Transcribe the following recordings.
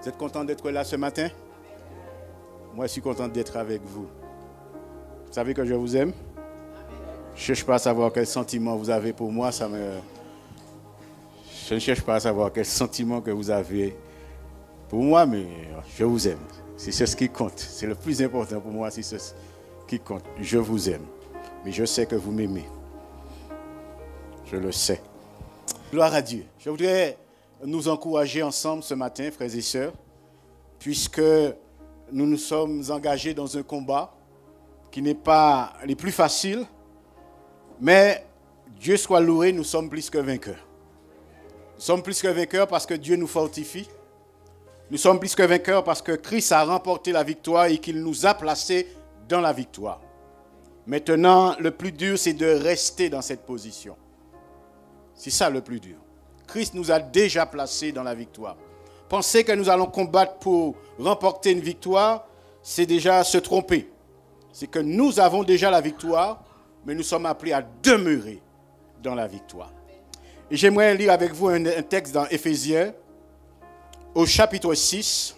Vous êtes content d'être là ce matin? Moi, je suis content d'être avec vous. Vous savez que je vous aime? Je ne cherche pas à savoir quel sentiment vous avez pour moi. Je ne cherche pas à savoir quel sentiment que vous avez pour moi, mais je vous aime. C'est ce qui compte. C'est le plus important pour moi, c'est ce qui compte. Je vous aime. Mais je sais que vous m'aimez. Je le sais. Gloire à Dieu. Je voudrais nous encourager ensemble ce matin, frères et sœurs, puisque nous nous sommes engagés dans un combat qui n'est pas les plus faciles, mais Dieu soit loué, nous sommes plus que vainqueurs. Nous sommes plus que vainqueurs parce que Dieu nous fortifie. Nous sommes plus que vainqueurs parce que Christ a remporté la victoire et qu'il nous a placés dans la victoire. Maintenant, le plus dur, c'est de rester dans cette position. C'est ça le plus dur. Christ nous a déjà placés dans la victoire. Penser que nous allons combattre pour remporter une victoire, c'est déjà se tromper. C'est que nous avons déjà la victoire, mais nous sommes appelés à demeurer dans la victoire. Et j'aimerais lire avec vous un texte dans Éphésiens, au chapitre 6.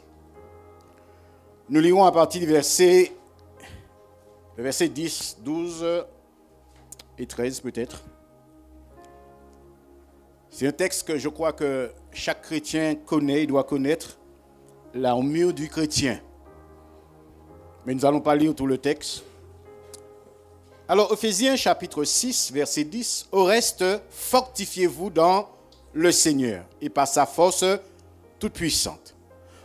Nous lirons à partir du verset 10, 12 et 13 peut-être. C'est un texte que je crois que chaque chrétien connaît, il doit connaître l'armure du chrétien. Mais nous n'allons pas lire tout le texte. Alors, Éphésiens chapitre 6, verset 10. Au reste, fortifiez-vous dans le Seigneur et par sa force toute puissante.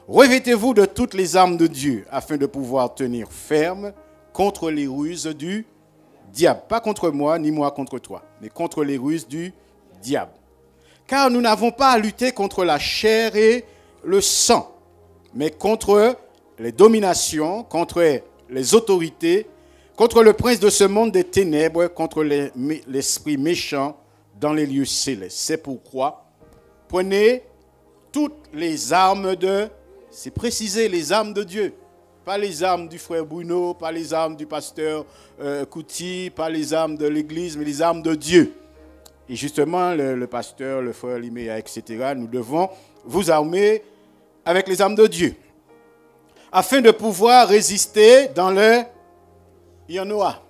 Revêtez-vous de toutes les armes de Dieu afin de pouvoir tenir ferme contre les ruses du diable. Pas contre moi, ni moi contre toi, mais contre les ruses du diable. Car nous n'avons pas à lutter contre la chair et le sang, mais contre les dominations, contre les autorités, contre le prince de ce monde des ténèbres, contre l'esprit méchant dans les lieux célestes. C'est pourquoi prenez toutes les armes c'est préciser les armes de Dieu. Pas les armes du frère Bruno, pas les armes du pasteur Kouti, pas les armes de l'église, mais les armes de Dieu. Et justement, le pasteur, le frère Liméa, etc., nous devons vous armer avec les armes de Dieu. Afin de pouvoir résister dans le... Il y en aura,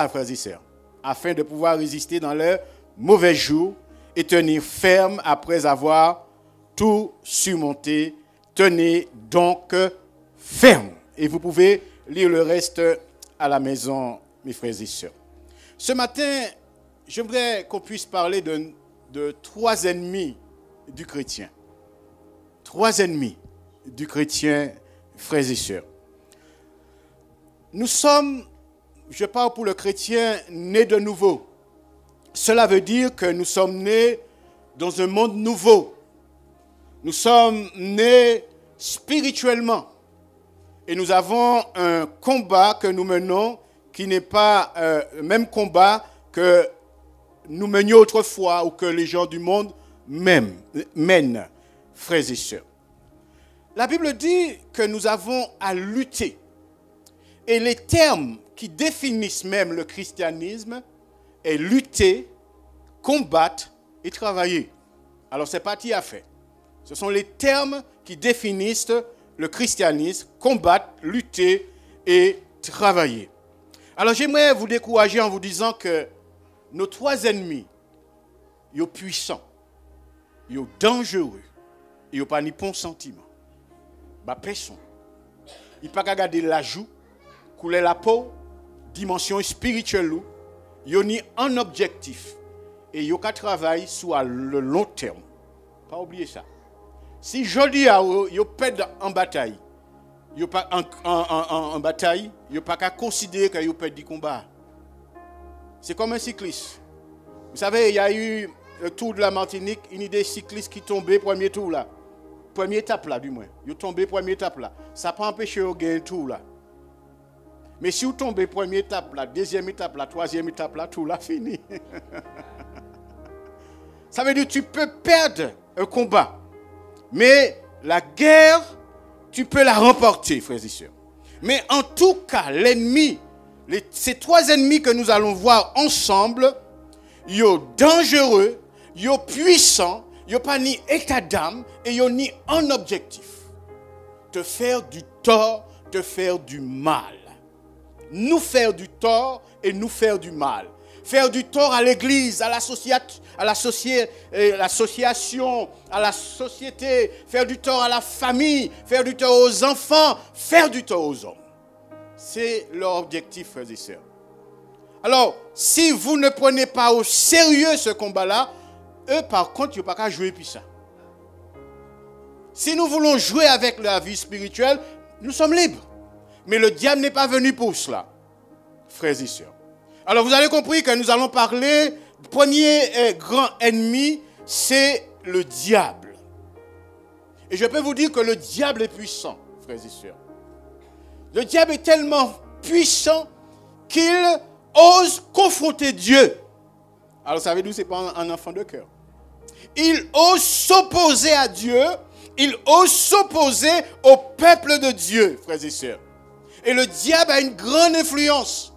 frères et sœurs. Afin de pouvoir résister dans le mauvais jour et tenir ferme après avoir tout surmonté. Tenez donc ferme. Et vous pouvez lire le reste à la maison, mes frères et sœurs. Ce matin, j'aimerais qu'on puisse parler de 3 ennemis du chrétien. 3 ennemis du chrétien, frères et sœurs. Nous sommes, je parle pour le chrétien, nés de nouveau. Cela veut dire que nous sommes nés dans un monde nouveau. Nous sommes nés spirituellement. Et nous avons un combat que nous menons qui n'est pas le même combat que nous menions autrefois ou que les gens du monde mènent, frères et sœurs. La Bible dit que nous avons à lutter. Et les termes qui définissent même le christianisme est lutter, combattre et travailler. Alors c'est parti à faire. Ce sont les termes qui définissent le christianisme, combattre, lutter et travailler. Alors j'aimerais vous décourager en vous disant que nos 3 ennemis, ils sont puissants, ils sont dangereux, ils n'ont pas ni bon sentiment. Bah personne. Ils ne peuvent pas regarder la joue, couler la peau, dimension spirituelle, ils ont ni un objectif et ils ont qu'à travailler sur le long terme. Pas oublier ça. Si je dis à eux, ils perdent en bataille, ils pas en bataille, ils n'ont pas qu'à considérer qu'ils perdent du combat. C'est comme un cycliste. Vous savez, il y a eu le Tour de la Martinique, une idée cycliste qui tombait premier tour là. Première étape là, du moins. Ils sont tombés première étape là. Ça n'a pas empêché de gagner un tour là. Mais si vous tombez première étape là, deuxième étape là, troisième étape là, tout là fini. Ça veut dire que tu peux perdre un combat. Mais la guerre, tu peux la remporter, frères et sœurs. Mais en tout cas, l'ennemi, ces 3 ennemis que nous allons voir ensemble, ils sont dangereux, ils sont puissants, il n'y a pas ni état d'âme et il n'y a ni un objectif. Te faire du tort, te faire du mal. Nous faire du tort et nous faire du mal. Faire du tort à l'église, à l'association, à la société, faire du tort à la famille, faire du tort aux enfants, faire du tort aux hommes. C'est leur objectif, frères et sœurs. Alors, si vous ne prenez pas au sérieux ce combat-là, eux, par contre, ils n'ont pas qu'à jouer puis ça. Si nous voulons jouer avec la vie spirituelle, nous sommes libres. Mais le diable n'est pas venu pour cela, frères et sœurs. Alors, vous avez compris que nous allons parler, le premier grand ennemi, c'est le diable. Et je peux vous dire que le diable est puissant, frères et sœurs. Le diable est tellement puissant qu'il ose confronter Dieu. Alors, savez-vous, ce n'est pas un enfant de cœur. Il ose s'opposer à Dieu, il ose s'opposer au peuple de Dieu, frères et sœurs. Et le diable a une grande influence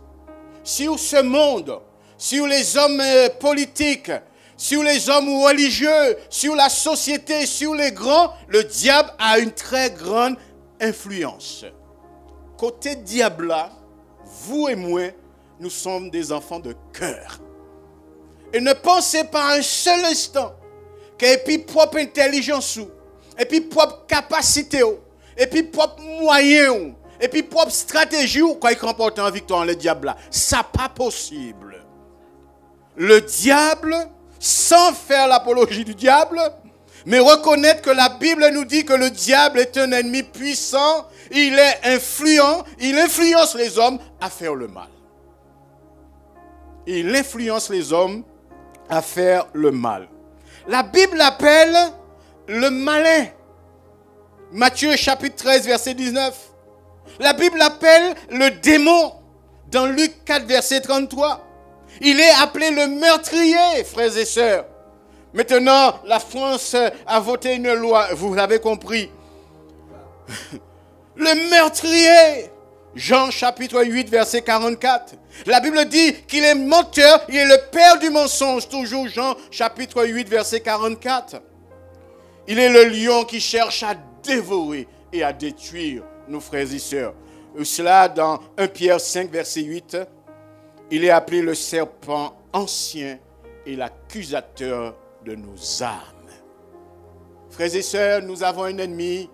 sur ce monde, sur les hommes politiques, sur les hommes religieux, sur la société, sur les grands. Le diable a une très grande influence. Côté diable là, vous et moi, nous sommes des enfants de cœur. Et ne pensez pas un seul instant que puis propre intelligence, et puis propre capacité, et puis propre moyen, et puis propre stratégie, quand il remporte en victoire le diable là. Ça pas possible. Le diable, sans faire l'apologie du diable, mais reconnaître que la Bible nous dit que le diable est un ennemi puissant, il est influent, il influence les hommes à faire le mal. Il influence les hommes à faire le mal. La Bible l'appelle le malin. Matthieu chapitre 13, verset 19. La Bible l'appelle le démon. Dans Luc 4, verset 33. Il est appelé le meurtrier, frères et sœurs. Maintenant, la France a voté une loi, vous l'avez compris. Le meurtrier. Jean chapitre 8, verset 44. La Bible dit qu'il est menteur, il est le père du mensonge. Toujours Jean chapitre 8, verset 44. Il est le lion qui cherche à dévorer et à détruire nos frères et sœurs. Cela dans 1 Pierre 5, verset 8. Il est appelé le serpent ancien et l'accusateur de nos âmes. Frères et sœurs, nous avons un ennemi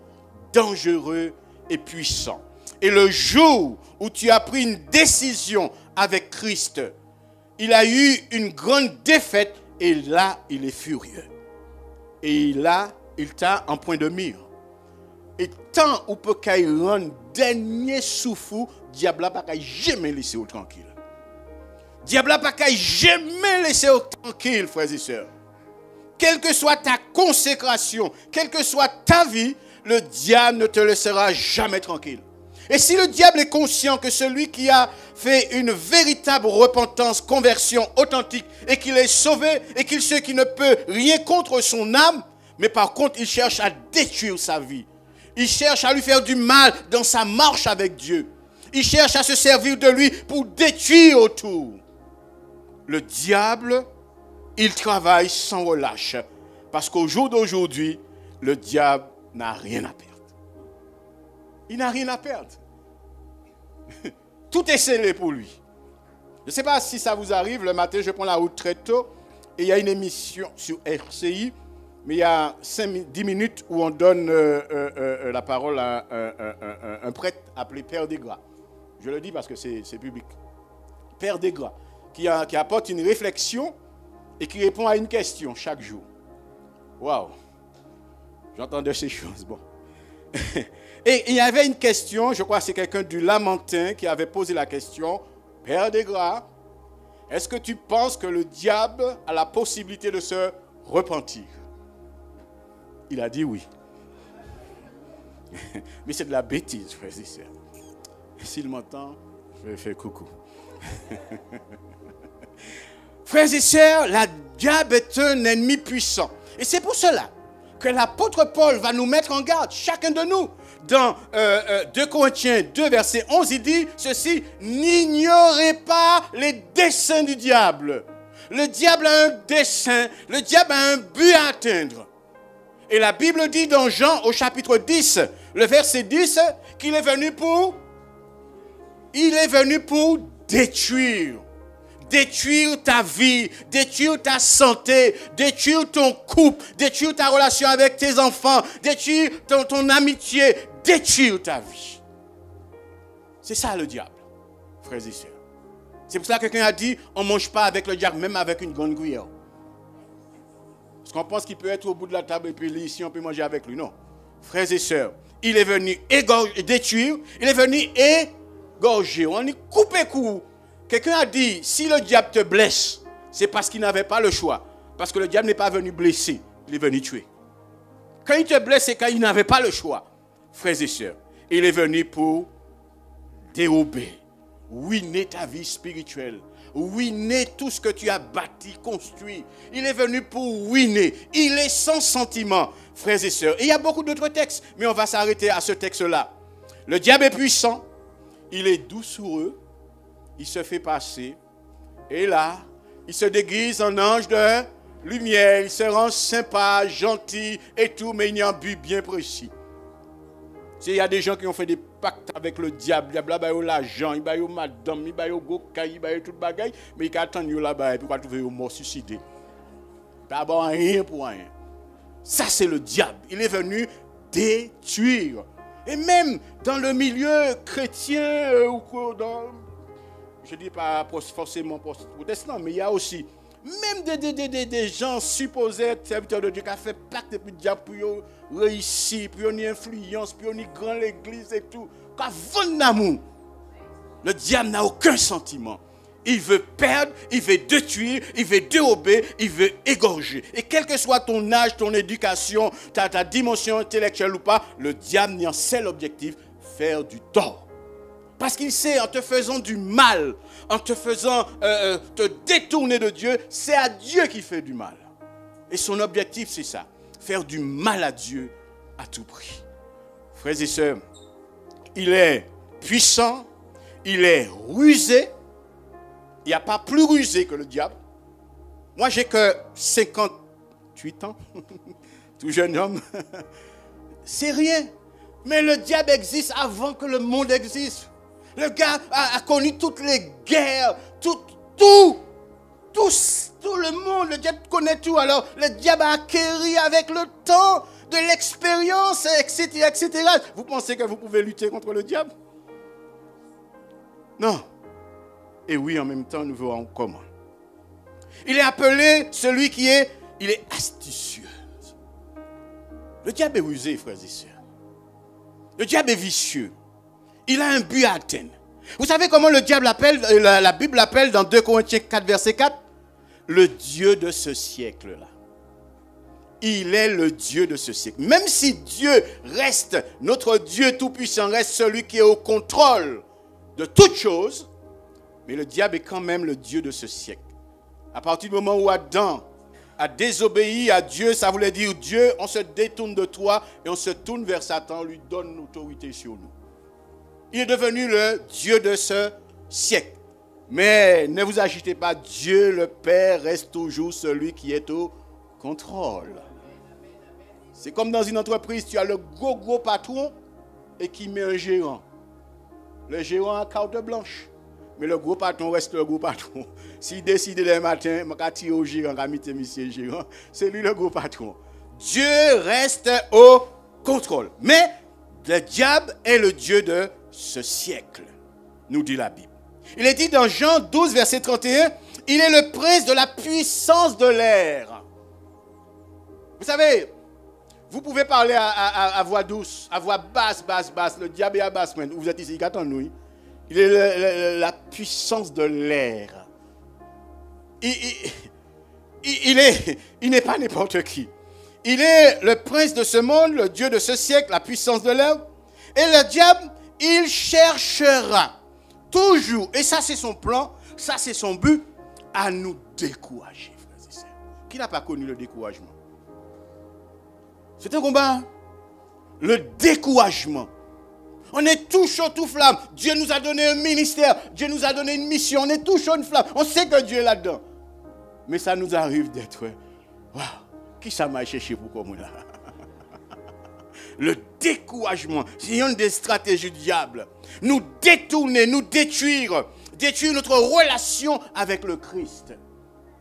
dangereux et puissant. Et le jour où tu as pris une décision avec Christ, il a eu une grande défaite et là, il est furieux. Et là, il t'a en point de mire. Et tant ou peut qu'il rende dernier souffle, diable n'a pas jamais laissé au tranquille. Diable n'a pas jamais laissé au tranquille, frères et sœurs. Quelle que soit ta consécration, quelle que soit ta vie, le diable ne te laissera jamais tranquille. Et si le diable est conscient que celui qui a fait une véritable repentance, conversion authentique, et qu'il est sauvé, et qu'il sait qu'il ne peut rien contre son âme, mais par contre il cherche à détruire sa vie. Il cherche à lui faire du mal dans sa marche avec Dieu. Il cherche à se servir de lui pour détruire autour. Le diable, il travaille sans relâche. Parce qu'au jour d'aujourd'hui, le diable n'a rien à perdre. Il n'a rien à perdre. Tout est scellé pour lui. Je ne sais pas si ça vous arrive, le matin, je prends la route très tôt et il y a une émission sur RCI, mais il y a 10 minutes où on donne la parole à un prêtre appelé Père Desgras. Je le dis parce que c'est public. Père Desgras, qui apporte une réflexion et qui répond à une question chaque jour. Waouh! J'entendais ces choses. Bon. Et il y avait une question, je crois que c'est quelqu'un du Lamentin qui avait posé la question. Père Desgras, est-ce que tu penses que le diable a la possibilité de se repentir? Il a dit oui. Mais c'est de la bêtise, frère et sœurs. S'il m'entend, je vais faire coucou. Frères et sœurs, le diable est un ennemi puissant. Et c'est pour cela que l'apôtre Paul va nous mettre en garde, chacun de nous. Dans 2 Corinthiens 2, verset 11, il dit ceci: n'ignorez pas les desseins du diable. Le diable a un dessein, le diable a un but à atteindre. Et la Bible dit dans Jean au chapitre 10, le verset 10, qu'il est venu pour... Il est venu pour détruire. Détruire ta vie, détruire ta santé, détruire ton couple, détruire ta relation avec tes enfants, détruire ton amitié, détruire ta vie. C'est ça le diable, frères et sœurs. C'est pour ça que quelqu'un a dit, on ne mange pas avec le diable, même avec une grande cuillère. Parce qu'on pense qu'il peut être au bout de la table et puis ici on peut manger avec lui. Non. Frères et sœurs, il est venu détruire, il est venu égorger. On est coupé court. Quelqu'un a dit, si le diable te blesse, c'est parce qu'il n'avait pas le choix. Parce que le diable n'est pas venu blesser, il est venu tuer. Quand il te blesse, c'est quand il n'avait pas le choix. Frères et sœurs, il est venu pour dérober, ruiner ta vie spirituelle, ruiner tout ce que tu as bâti, construit. Il est venu pour ruiner. Il est sans sentiment, frères et sœurs. Et il y a beaucoup d'autres textes, mais on va s'arrêter à ce texte-là. Le diable est puissant, il est doucereux, il se fait passer, et là, il se déguise en ange de lumière, il se rend sympa, gentil et tout, mais il y a un but bien précis. Il y a des gens qui ont fait des pactes avec le diable, il y a l'argent, il y a madame, il y a goka, il y a tout le bagage, mais il attend là-bas et puis il va trouver un mort suicidé. D'abord, rien pour rien. Ça, c'est le diable. Il est venu détruire. Et même dans le milieu chrétien, ou dans... Je ne dis pas forcément protestant, mais il y a aussi même des gens supposés être serviteurs de Dieu qui ont fait pacte depuis le diable pour réussir, pour une influence, pour une grande église et tout. Quand vendre l'amour, le diable n'a aucun sentiment. Il veut perdre, il veut détruire, il veut dérober, il veut égorger. Et quel que soit ton âge, ton éducation, ta dimension intellectuelle ou pas, le diable n'a un seul objectif, faire du tort. Parce qu'il sait, en te faisant du mal, en te faisant te détourner de Dieu, c'est à Dieu qui fait du mal. Et son objectif, c'est ça. Faire du mal à Dieu à tout prix. Frères et sœurs, il est puissant, il est rusé. Il n'y a pas plus rusé que le diable. Moi, j'ai que 58 ans, tout jeune homme. C'est rien. Mais le diable existe avant que le monde existe. Le gars a connu toutes les guerres, tout le monde, le diable connaît tout. Alors, le diable a acquéri avec le temps de l'expérience, etc., etc. Vous pensez que vous pouvez lutter contre le diable? Non. Et oui, en même temps, nous verrons comment. Il est appelé celui qui est, il est astucieux. Le diable est rusé, frères et sœurs. Le diable est vicieux. Il a un but à atteindre. Vous savez comment le diable appelle, la Bible l'appelle dans 2 Corinthiens 4, verset 4? Le Dieu de ce siècle-là. Il est le Dieu de ce siècle. Même si Dieu reste, notre Dieu tout-puissant reste celui qui est au contrôle de toutes choses, mais le diable est quand même le Dieu de ce siècle. À partir du moment où Adam a désobéi à Dieu, ça voulait dire Dieu, on se détourne de toi et on se tourne vers Satan, on lui donne l'autorité sur nous. Il est devenu le Dieu de ce siècle. Mais ne vous agitez pas, Dieu le Père reste toujours celui qui est au contrôle. C'est comme dans une entreprise, tu as le gros patron et qui met un gérant. Le gérant a carte blanche. Mais le gros patron reste le gros patron. S'il décide le matin, je vais tirer au gérant, monsieur gérant, c'est lui le gros patron. Dieu reste au contrôle. Mais le diable est le Dieu de ce siècle, nous dit la Bible. Il est dit dans Jean 12, verset 31, il est le prince de la puissance de l'air. Vous savez, vous pouvez parler à voix douce, à voix basse. Le diable est à basse. Vous êtes ici, qu'attendez-nous? Il est la puissance de l'air. Il n'est pas n'importe qui. Il est le prince de ce monde, le Dieu de ce siècle, la puissance de l'air. Et le diable, il cherchera toujours, et ça c'est son plan, ça c'est son but, à nous décourager, frères et sœurs. Qui n'a pas connu le découragement? C'est un combat. Le découragement. On est tout chaud, tout flamme. Dieu nous a donné un ministère. Dieu nous a donné une mission. On est tout chaud, une flamme. On sait que Dieu est là-dedans. Mais ça nous arrive d'être, waouh, qui ça m'a cherché pour comme là? Le découragement, c'est une des stratégies du diable. Nous détourner, nous détruire notre relation avec le Christ.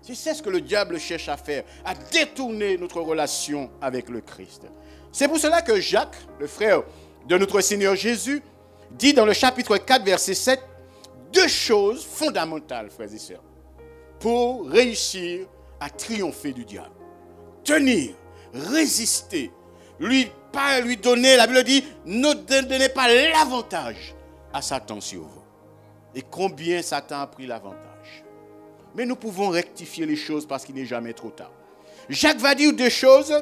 C'est ce que le diable cherche à faire, à détourner notre relation avec le Christ. C'est pour cela que Jacques, le frère de notre Seigneur Jésus, dit dans le chapitre 4, verset 7, deux choses fondamentales, frères et sœurs, pour réussir à triompher du diable. Tenir, résister, pas lui donner, la Bible dit, ne donnez pas l'avantage à Satan sur vous. Et combien Satan a pris l'avantage. Mais nous pouvons rectifier les choses parce qu'il n'est jamais trop tard. Jacques va dire deux choses.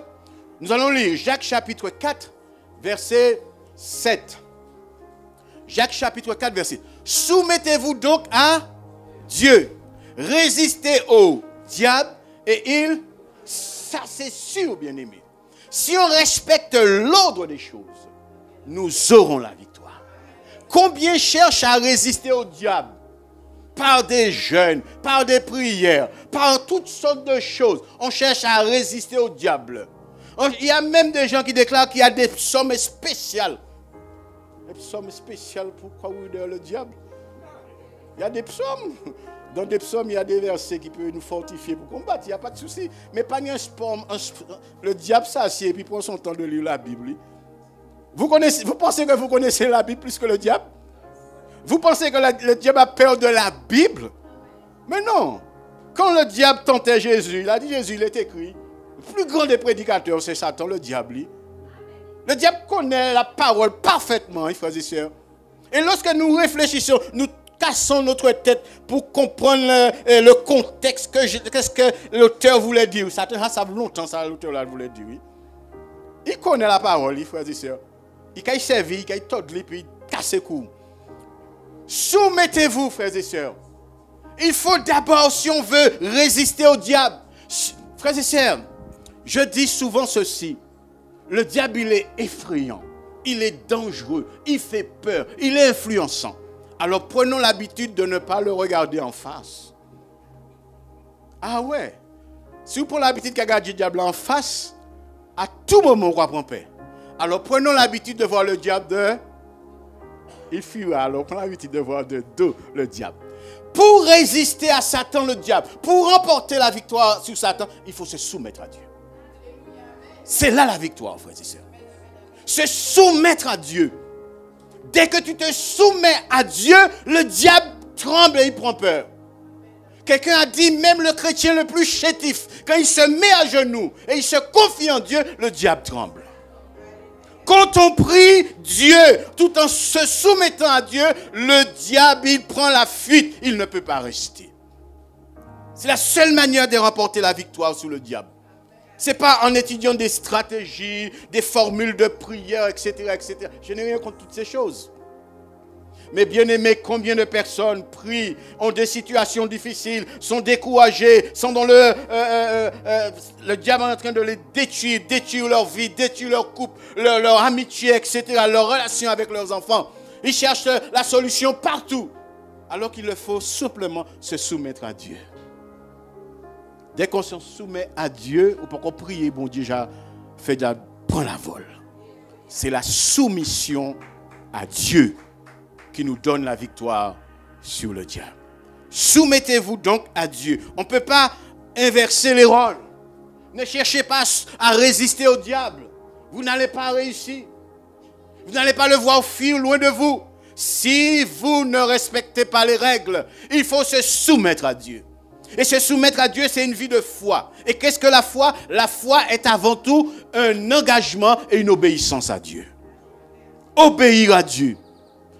Nous allons lire Jacques chapitre 4, verset 7. Jacques chapitre 4, verset 7. Soumettez-vous donc à Dieu. Résistez au diable et ça c'est sûr, bien-aimé. Si on respecte l'ordre des choses, nous aurons la victoire. Combien cherchent à résister au diable? Par des jeûnes, par des prières, par toutes sortes de choses. On cherche à résister au diable. Il y a même des gens qui déclarent qu'il y a des psaumes spéciales. Des psaumes spéciales pour combattre le diable. Il y a des psaumes. Dans des psaumes, il y a des versets qui peuvent nous fortifier pour combattre. Il n'y a pas de souci. Mais pas un psaume. Le diable s'assied et puis prend son temps de lire la Bible. Vous pensez que vous connaissez la Bible plus que le diable? Vous pensez que le diable a peur de la Bible? Mais non. Quand le diable tentait Jésus, il a dit Jésus, il est écrit. Le plus grand des prédicateurs, c'est Satan, le diable. Le diable connaît la parole parfaitement, frères et sœurs. Et lorsque nous réfléchissons, nous cassons notre tête pour comprendre le contexte, qu'est-ce que l'auteur voulait dire. Ça fait longtemps ça l'auteur voulait dire. Oui. Il connaît la parole, frères et sœurs. Il a servi, il a tordé, puis il casse les coups. Soumettez-vous, frères et sœurs. Il faut d'abord, si on veut résister au diable. Frères et sœurs, je dis souvent ceci. Le diable, il est effrayant. Il est dangereux. Il fait peur. Il est influençant. Alors prenons l'habitude de ne pas le regarder en face. Ah ouais. Si vous prenez l'habitude de regarder le diable en face, à tout moment, on va prendre paix. Alors prenons l'habitude de voir le diable de... Il fuira, alors prenons l'habitude de voir de dos le diable. Pour résister à Satan, le diable, pour remporter la victoire sur Satan, il faut se soumettre à Dieu. C'est là la victoire, frères et sœurs. Se soumettre à Dieu. Dès que tu te soumets à Dieu, le diable tremble et il prend peur. Quelqu'un a dit, même le chrétien le plus chétif, quand il se met à genoux et il se confie en Dieu, le diable tremble. Quand on prie Dieu, tout en se soumettant à Dieu, le diable, il prend la fuite. Il ne peut pas rester. C'est la seule manière de remporter la victoire sur le diable. Ce n'est pas en étudiant des stratégies, des formules de prière, etc., etc. Je n'ai rien contre toutes ces choses. Mais bien aimé, combien de personnes prient, ont des situations difficiles, sont découragées, sont dans le diable est en train de les détruire leur vie, détruire leur couple, leur amitié, etc., leur relation avec leurs enfants. Ils cherchent la solution partout, alors qu'il faut simplement se soumettre à Dieu. Dès qu'on se soumet à Dieu, ou pour qu'on prie, bon Dieu, prend la vol. C'est la soumission à Dieu qui nous donne la victoire sur le diable. Soumettez-vous donc à Dieu. On ne peut pas inverser les rôles. Ne cherchez pas à résister au diable. Vous n'allez pas réussir. Vous n'allez pas le voir fuir loin de vous. Si vous ne respectez pas les règles, il faut se soumettre à Dieu. Et se soumettre à Dieu, c'est une vie de foi. Et qu'est-ce que la foi? La foi est avant tout un engagement et une obéissance à Dieu. Obéir à Dieu.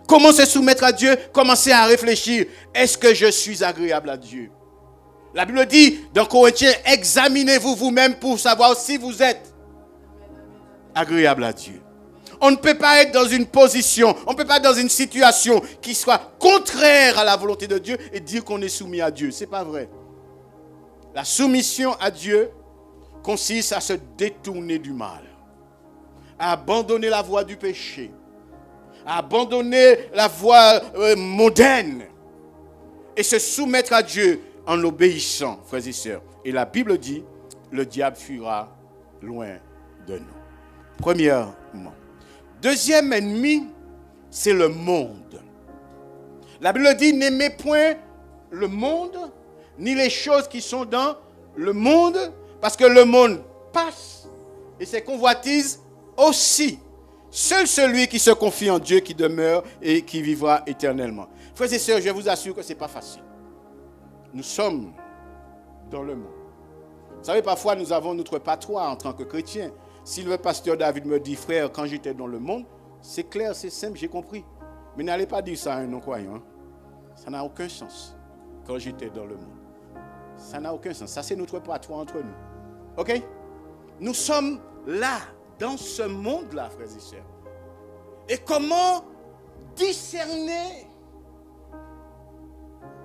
Comment se soumettre à Dieu? Commencez à réfléchir. Est-ce que je suis agréable à Dieu? La Bible dit dans Corinthiens, examinez-vous vous-même pour savoir si vous êtes agréable à Dieu. On ne peut pas être dans une position, on ne peut pas être dans une situation qui soit contraire à la volonté de Dieu et dire qu'on est soumis à Dieu. Ce n'est pas vrai. La soumission à Dieu consiste à se détourner du mal, à abandonner la voie du péché, à abandonner la voie mondaine et se soumettre à Dieu. en obéissant, frères et sœurs. Et la Bible dit, le diable fuira loin de nous. Premièrement. Deuxième ennemi, c'est le monde. La Bible dit, n'aimez point le monde, ni les choses qui sont dans le monde, parce que le monde passe et ses convoitises aussi. Seul celui qui se confie en Dieu qui demeure et qui vivra éternellement. Frères et sœurs, je vous assure que ce n'est pas facile. Nous sommes dans le monde. Vous savez, parfois nous avons notre patois en tant que chrétiens. Si le pasteur David me dit, frère, quand j'étais dans le monde, c'est clair, c'est simple, j'ai compris. Mais n'allez pas dire ça à un non-croyant. Hein? Ça n'a aucun sens. Quand j'étais dans le monde. Ça n'a aucun sens. Ça, c'est notre patois entre nous. OK? Nous sommes là, dans ce monde-là, frères et sœurs. Et comment discerner?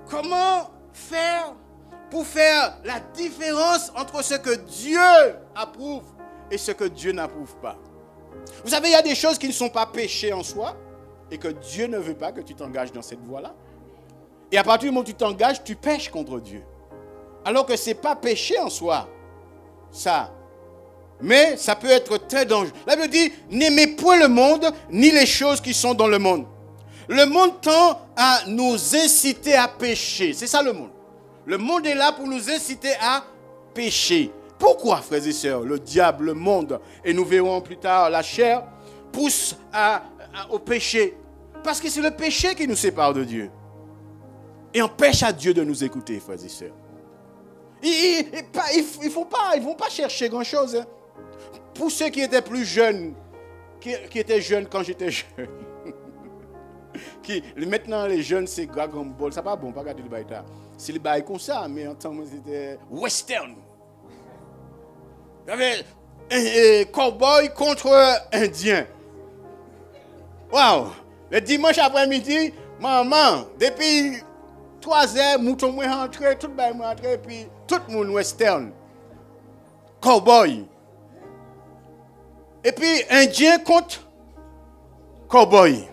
Comment faire pour faire la différence entre ce que Dieu approuve et ce que Dieu n'approuve pas? Vous savez, il y a des choses qui ne sont pas péchées en soi et que Dieu ne veut pas que tu t'engages dans cette voie-là. Et à partir du moment où tu t'engages, tu pèches contre Dieu. Alors que ce n'est pas péché en soi, ça. Mais ça peut être très dangereux. La Bible dit, n'aimez point le monde, ni les choses qui sont dans le monde. Le monde tend à nous inciter à pécher. C'est ça le monde. Le monde est là pour nous inciter à pécher. Pourquoi, frères et sœurs, le diable, le monde, et nous verrons plus tard la chair, pousse au péché? Parce que c'est le péché qui nous sépare de Dieu. Et empêche à Dieu de nous écouter, frères et sœurs. Ils ne vont pas chercher grand-chose. Hein. Pour ceux qui étaient plus jeunes, qui étaient jeunes quand j'étais jeune, maintenant les jeunes c'est Dragon Ball, ça pas bon, pas regarder le bail. C'est le bail comme ça, mais en temps c'était western. Il y avait un cowboy contre indien. Waouh! Le dimanche après-midi, maman, depuis 3 heures, mouton moi rentré, tout le bail rentré, puis tout le monde western. Cowboy. Et puis, indien contre cowboy.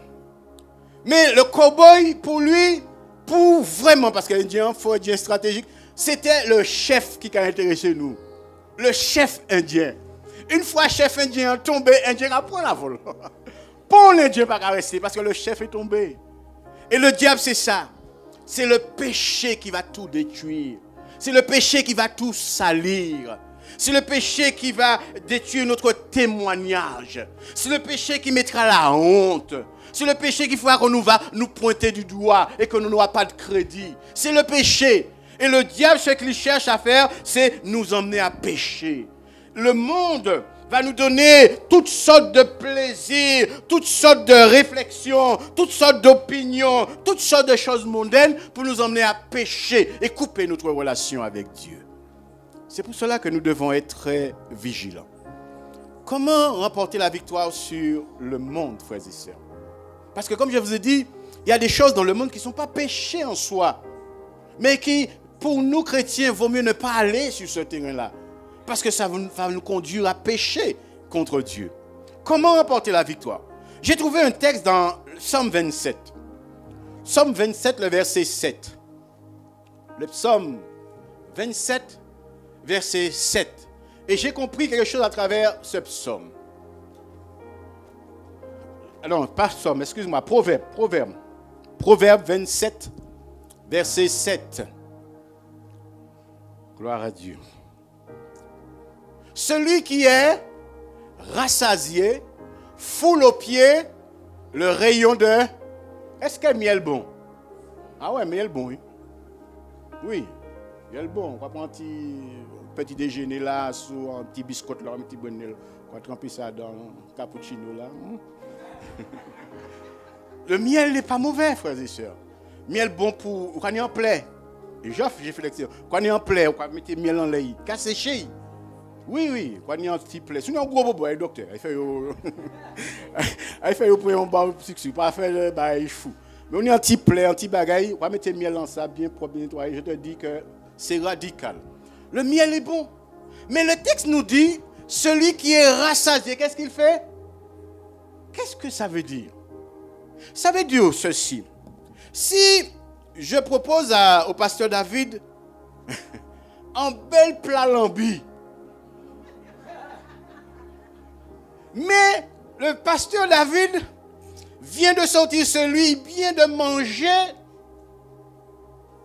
Mais le cowboy, pour lui, pour vraiment, parce que l'indien, faut indien stratégique, c'était le chef qui a intéressé nous. Le chef indien. Une fois chef indien tombé, indien a pris la vol. Pas l'indien pas rester parce que le chef est tombé. Et le diable, c'est ça. C'est le péché qui va tout détruire. C'est le péché qui va tout salir. C'est le péché qui va détruire notre témoignage. C'est le péché qui mettra la honte. C'est le péché qui fera qu'on va nous pointer du doigt et que nous n'aurons pas de crédit. C'est le péché. Et le diable, ce qu'il cherche à faire, c'est nous emmener à pécher. Le monde va nous donner toutes sortes de plaisirs, toutes sortes de réflexions, toutes sortes d'opinions, toutes sortes de choses mondaines pour nous emmener à pécher et couper notre relation avec Dieu. C'est pour cela que nous devons être très vigilants. Comment remporter la victoire sur le monde, frères et sœurs? Parce que comme je vous ai dit, il y a des choses dans le monde qui ne sont pas péchées en soi, mais qui, pour nous chrétiens, vaut mieux ne pas aller sur ce terrain-là. Parce que ça va nous conduire à pécher contre Dieu. Comment remporter la victoire? J'ai trouvé un texte dans Psaume 27. Psaume 27, le verset 7. Le Psaume 27, verset 7. Et j'ai compris quelque chose à travers ce psaume. Non, pas psaume, excuse-moi, Proverbe. Proverbe 27, verset 7. Gloire à Dieu. Celui qui est rassasié foule aux pieds le rayon de... Est-ce qu'il y a miel bon? Ah ouais, miel bon, oui. Oui, miel bon. On va prendre un petit déjeuner là, sur un petit biscotte là, un petit bonnet. On va tremper ça dans un cappuccino là. Le miel n'est pas mauvais, frères et sœurs. Miel bon pour... Quand on est en plaie. Et j'ai fait l'expérience. Quand on est en plaie, on va mettre miel en lait. Qu'à sécher. Oui, quand il y a un petit plaie. Si on a un gros bobo, docteur, il fait pour un bar succès, pas faire le bail fou. Mais on a un petit plaie, un petit bagaille, on va mettre le miel en ça, bien propre, bien nettoyé. Je te dis que c'est radical. Le miel est bon. Mais le texte nous dit, celui qui est rassasié, qu'est-ce qu'il fait? Qu'est-ce que ça veut dire? Ça veut dire ceci. Si je propose au pasteur David En bel plat lambi. Mais le pasteur David vient de sortir celui, vient de manger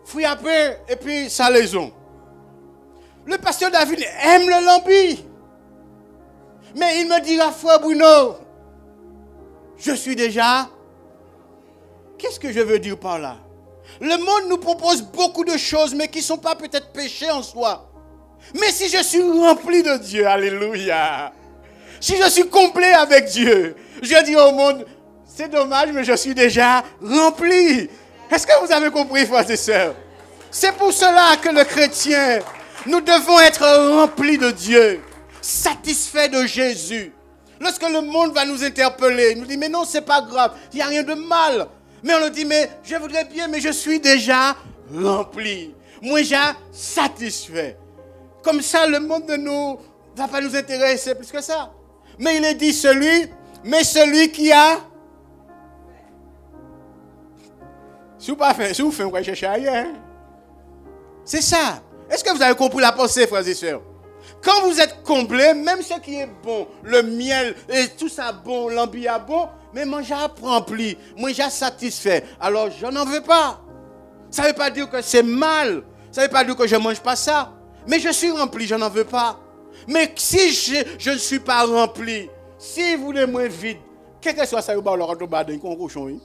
fruits à pain et puis salaison. Le pasteur David aime le lambi. Mais il me dira, frère Bruno, je suis déjà... Qu'est-ce que je veux dire par là? Le monde nous propose beaucoup de choses, mais qui ne sont pas peut-être péchés en soi. Mais si je suis rempli de Dieu, alléluia, si je suis complet avec Dieu, je dis au monde, c'est dommage, mais je suis déjà rempli. Est-ce que vous avez compris, frères et sœurs? C'est pour cela que le chrétien, nous devons être remplis de Dieu, satisfaits de Jésus. Lorsque le monde va nous interpeller, il nous dit, mais non, c'est pas grave, il n'y a rien de mal. Mais on le dit, mais je voudrais bien, mais je suis déjà rempli. Moi, j'ai satisfait. Comme ça, le monde ne nous va pas nous intéresser plus que ça. Mais il est dit celui qui a... Si vous faites, on va chercher ailleurs. C'est ça. Est-ce que vous avez compris la pensée, frères et sœurs? Quand vous êtes complet, même ce qui est bon, le miel, et tout ça bon, l'ambiance bon, mais moi j'ai rempli, moi j'ai satisfait. Alors je n'en veux pas. Ça ne veut pas dire que c'est mal. Ça ne veut pas dire que je ne mange pas ça. Mais je suis rempli, je n'en veux pas. Mais si je ne suis pas rempli, si vous voulez moins vide, quel que soit ça, vous allez le cochon.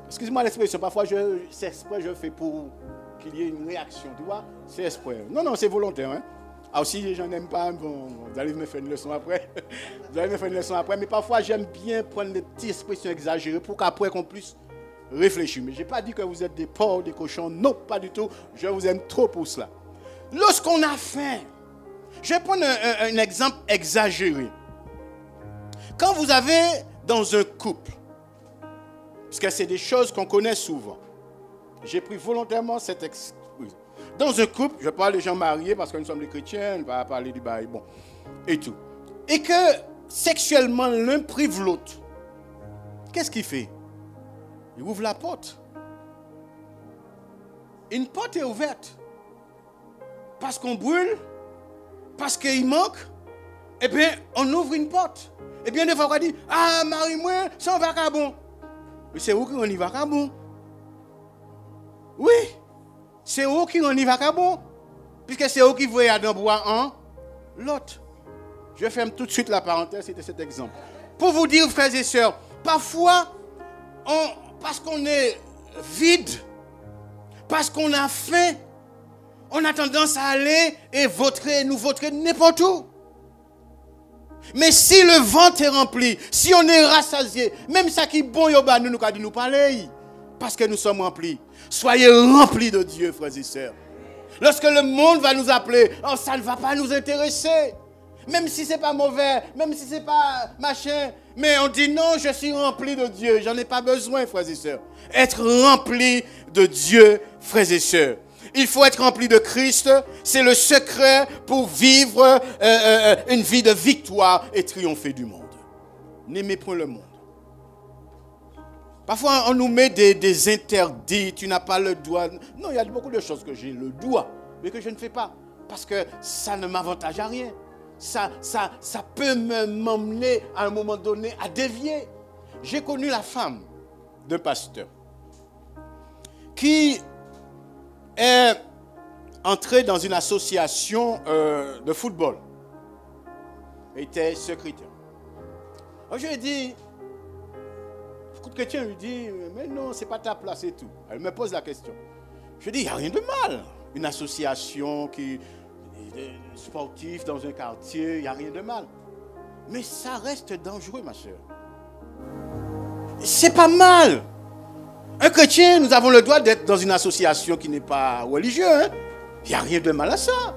Excusez-moi l'expression, parfois c'est exprès je fais pour qu'il y ait une réaction, tu vois. C'est exprès. Non, c'est volontaire. Hein? Alors si les gens n'aiment pas, bon, vous allez me faire une leçon après. Mais parfois j'aime bien prendre des petites expressions exagérées pour qu'après qu'on puisse réfléchir. Mais je n'ai pas dit que vous êtes des porcs, des cochons. Non, pas du tout. Je vous aime trop pour cela. Lorsqu'on a faim, je vais prendre un exemple exagéré. Quand vous avez dans un couple, parce que c'est des choses qu'on connaît souvent, j'ai pris volontairement cette expression. Dans un couple, je parle des gens mariés parce que nous sommes des chrétiens, on va parler du bail, bon, et tout. Et que sexuellement, l'un prive l'autre. Qu'est-ce qu'il fait? Il ouvre la porte. Une porte est ouverte. Parce qu'on brûle, parce qu'il manque, eh bien, on ouvre une porte. Et bien, des fois, on dit, ah, marie-moi, c'est un vagabond. Mais c'est où qu'on y vagabond? Oui. C'est où qui en y vagabond? Puisque c'est où qui voyait Adam boire un, l'autre. Je ferme tout de suite la parenthèse, c'était cet exemple. Pour vous dire, frères et sœurs, parfois, parce qu'on est vide, parce qu'on a faim, on a tendance à aller et nous vautrer n'importe où. Mais si le ventre est rempli, si on est rassasié, même ça qui est bon, nous dit nous parler, parce que nous sommes remplis. Soyez remplis de Dieu, frères et sœurs. Lorsque le monde va nous appeler, oh, ça ne va pas nous intéresser. Même si ce n'est pas mauvais, même si ce n'est pas machin. Mais on dit non, je suis rempli de Dieu. J'en ai pas besoin, frères et sœurs. Être rempli de Dieu, frères et sœurs. Il faut être rempli de Christ. C'est le secret pour vivre une vie de victoire et triompher du monde. N'aimez point le monde. Parfois, on nous met des interdits. Tu n'as pas le droit. Non, il y a beaucoup de choses que j'ai le droit, mais que je ne fais pas. Parce que ça ne m'avantage à rien. Ça peut m'emmener à un moment donné à dévier. J'ai connu la femme d'un pasteur qui est entrée dans une association de football. Elle était secrétaire. Alors je lui ai dit, beaucoup de chrétiens lui disent, mais non, ce n'est pas ta place et tout. Elle me pose la question. Je lui dis, il n'y a rien de mal. Une association qui sportif dans un quartier, il n'y a rien de mal. Mais ça reste dangereux, ma soeur. C'est pas mal. Un chrétien, nous avons le droit d'être dans une association qui n'est pas religieuse. Hein? Il n'y a rien de mal à ça.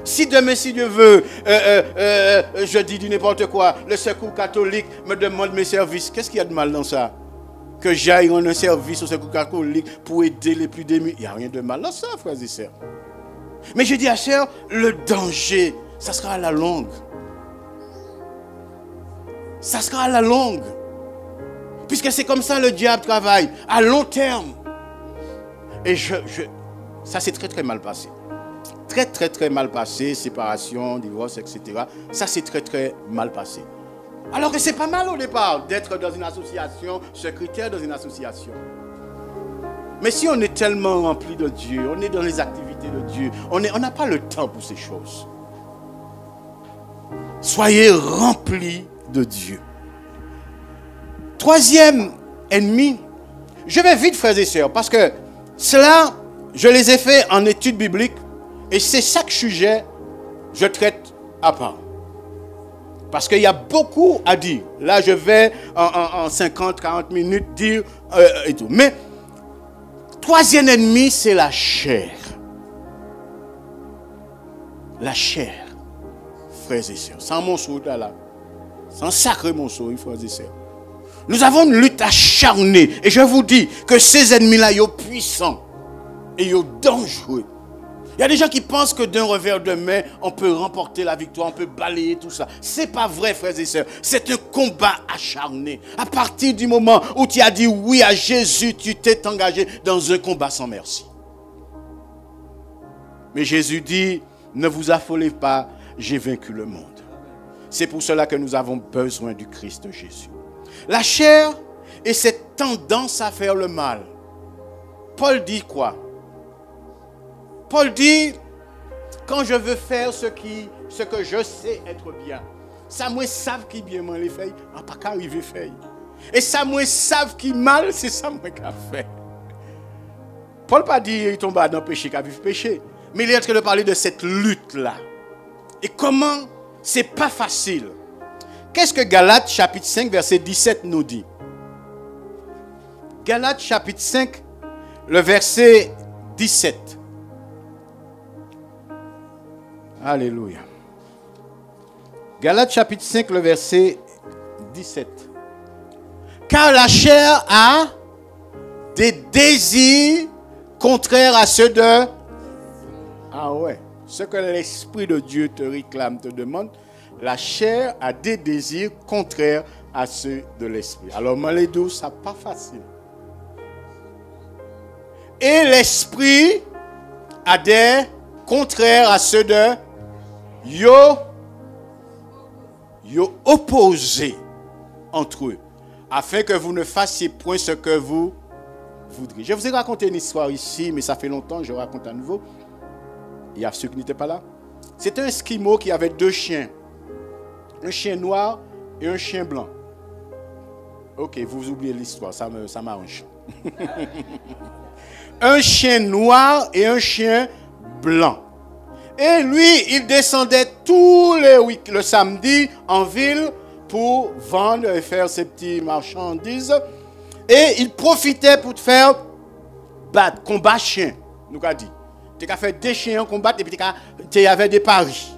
Si demain, si Dieu veut, je dis du n'importe quoi, le secours catholique me demande mes services, qu'est-ce qu'il y a de mal dans ça? Que j'aille rendre un service au secours catholique pour aider les plus démunis. Il n'y a rien de mal dans ça, frères et sœurs. Mais je dis à sœur, le danger, ça sera à la longue. Ça sera à la longue. Puisque c'est comme ça le diable travaille, à long terme. Et Ça s'est très très mal passé. Très très très mal passé, séparation, divorce, etc. Ça s'est très très mal passé. Alors que c'est pas mal au départ d'être dans une association, secrétaire dans une association. Mais si on est tellement rempli de Dieu, on est dans les activités de Dieu, on n'a pas le temps pour ces choses. Soyez remplis de Dieu. Troisième ennemi, je vais vite frères et sœurs, parce que cela, je les ai fait en études bibliques, et c'est chaque sujet, je traite à part. Parce qu'il y a beaucoup à dire. Là, je vais en 50, 40 minutes dire et tout. Mais, troisième ennemi, c'est la chair. La chair, frères et sœurs. Sans monceau, là. Sans sacré monceau, frères et sœurs. Nous avons une lutte acharnée. Et je vous dis que ces ennemis-là, ils sont puissants. Et ils sont dangereux. Il y a des gens qui pensent que d'un revers de main, on peut remporter la victoire, on peut balayer tout ça. Ce n'est pas vrai, frères et sœurs. C'est un combat acharné. À partir du moment où tu as dit oui à Jésus, tu t'es engagé dans un combat sans merci. Mais Jésus dit, ne vous affolez pas, j'ai vaincu le monde. C'est pour cela que nous avons besoin du Christ Jésus. La chair et cette tendance à faire le mal. Paul dit quoi? Paul dit, quand je veux faire ce que je sais être bien, ça moi savent qui bien moi les fait, en pas qu'arriver faire. Et ça moi savent qui mal, c'est ça moi qui a fait. Paul pas dit il tombe dans le péché qu'à vivre péché, mais il est en train de parler de cette lutte là. Et comment c'est pas facile. Qu'est-ce que Galates chapitre 5 verset 17 nous dit? Galates chapitre 5 le verset 17. Alléluia. Galates chapitre 5, le verset 17. Car la chair a des désirs contraires à ceux de... Ah ouais. Ce que l'Esprit de Dieu te réclame, te demande, la chair a des désirs contraires à ceux de l'Esprit. Alors, les deux, ça n'est pas facile. Et l'Esprit a des contraires à ceux de... Yo opposé entre eux, afin que vous ne fassiez point ce que vous voudriez. Je vous ai raconté une histoire ici, mais ça fait longtemps, je raconte à nouveau. Il y a ceux qui n'étaient pas là. C'était un Esquimau qui avait deux chiens. Un chien noir et un chien blanc. Ok, vous oubliez l'histoire, ça m'arrange. Un chien noir et un chien blanc. Et lui, il descendait tous les week-ends, le samedi, en ville pour vendre et faire ses petites marchandises. Et il profitait pour faire battre, combat chien. Nous avons dit. Tu as fait des chiens combattre et puis tu avais des paris.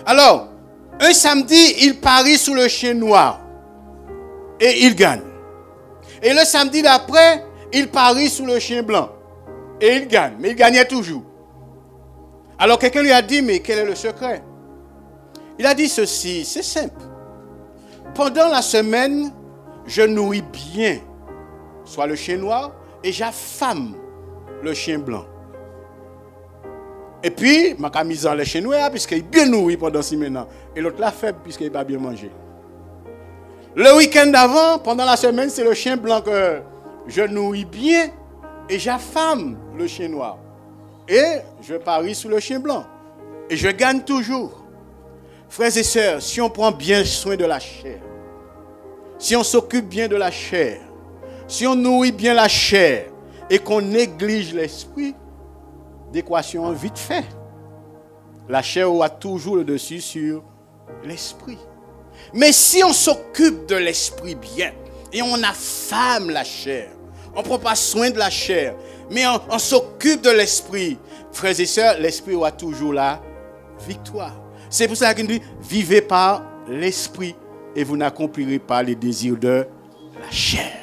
Alors, un samedi, il parie sous le chien noir. Et il gagne. Et le samedi d'après, il parie sous le chien blanc. Et il gagne. Mais il gagnait toujours. Alors quelqu'un lui a dit, mais quel est le secret? Il a dit ceci, c'est simple. Pendant la semaine, je nourris bien, soit le chien noir, et j'affame le chien blanc. Et puis, ma camise dans le chien noir, puisqu'il est bien nourri pendant 6 mois. Et l'autre la faible, puisqu'il n'a pas bien mangé. Le week-end d'avant, pendant la semaine, c'est le chien blanc que je nourris bien, et j'affame le chien noir. Et je parie sous le chien blanc. Et je gagne toujours. Frères et sœurs, si on prend bien soin de la chair, si on s'occupe bien de la chair, si on nourrit bien la chair et qu'on néglige l'esprit, l'équation vite fait. La chair aura toujours le dessus sur l'esprit. Mais si on s'occupe de l'esprit bien et on affame la chair, on ne prend pas soin de la chair, mais on s'occupe de l'esprit. Frères et sœurs, l'esprit aura toujours la victoire. C'est pour ça qu'il dit, vivez par l'esprit et vous n'accomplirez pas les désirs de la chair.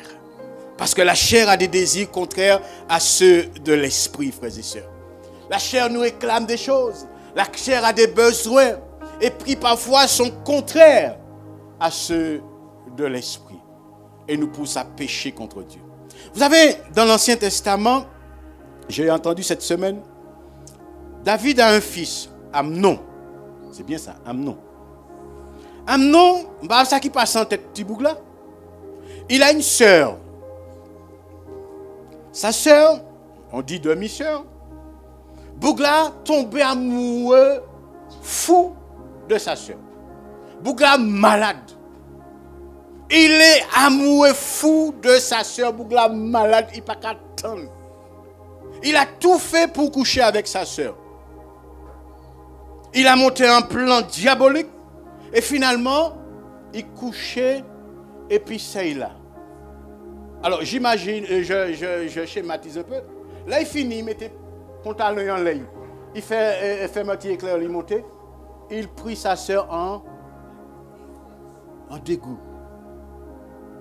Parce que la chair a des désirs contraires à ceux de l'esprit, frères et sœurs. La chair nous réclame des choses. La chair a des besoins. Et puis parfois sont contraires à ceux de l'esprit. Et nous poussent à pécher contre Dieu. Vous avez dans l'Ancien Testament j'ai entendu cette semaine, David a un fils, Amnon. C'est bien ça, Amnon. Amnon, bah, ça qui passe en tête, petit bouc là. Il a une sœur. Sa sœur, on dit demi-sœur. Bougla tombé amoureux, fou de sa sœur. Bougla malade. Il est amoureux, fou de sa sœur. Bougla malade, il n'a pas qu'à attendre. Il a tout fait pour coucher avec sa sœur. Il a monté un plan diabolique. Et finalement, il couchait et puis c'est là. Alors j'imagine, je schématise un peu. Là il finit, il mettait pantalon en l'air. Il fait moitié éclair, il montait. Il prit sa sœur en dégoût.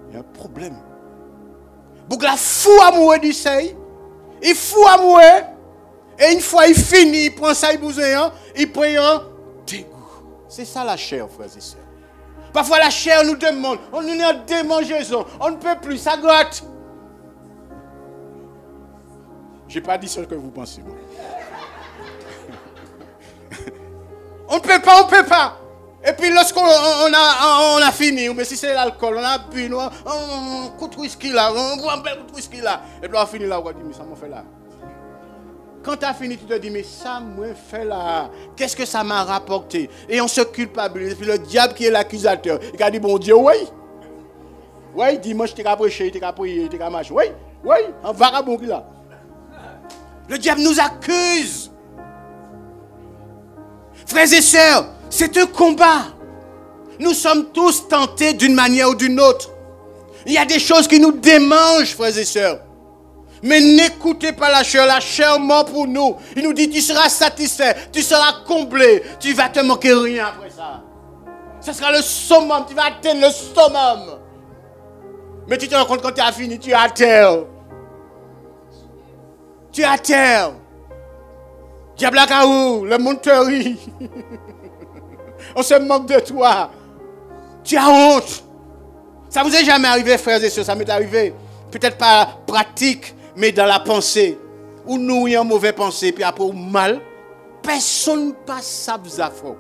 Il y a un problème. Bougla fou amoureux du seuil. Il fou amoureux. Et une fois il finit, il prend ça, il besoin, il prend un dégoût. C'est ça la chair, frères et sœurs. Parfois la chair nous demande, on est en démangeaison, on ne peut plus, ça gratte. Je n'ai pas dit ce que vous pensez. On ne peut pas, on ne peut pas. Et puis lorsqu'on a fini, mais si c'est l'alcool, on a bu, on coup de whisky là, on boit un bel coup de whisky là. Et puis on finit là, on va dire, mais ça m'a fait là. Quand tu as fini, tu te dis, mais ça m'a fait là. Qu'est-ce que ça m'a rapporté? Et on se culpabilise. Et puis le diable qui est l'accusateur, il a dit, bon Dieu, oui. Oui, dimanche, tu as prêché, tu as prié, tu as marché. Oui, oui, un vagabond qui là. Le diable nous accuse. Frères et sœurs, c'est un combat. Nous sommes tous tentés d'une manière ou d'une autre. Il y a des choses qui nous démangent, frères et sœurs. Mais n'écoutez pas la chair ment pour nous. Il nous dit, tu seras satisfait, tu seras comblé, tu vas te manquer rien après ça. Ce sera le summum, tu vas atteindre le summum. Mais tu te rends compte quand tu as fini, tu es à terre. Tu es à terre. Diable à Kaou, le monde te rit. On se moque de toi. Tu as honte. Ça vous est jamais arrivé, frères et sœurs, ça m'est arrivé. Peut-être pas pratique, mais dans la pensée. Ou nous ayons mauvaise pensée, puis après, mal. Personne ne passe ça vous a fait.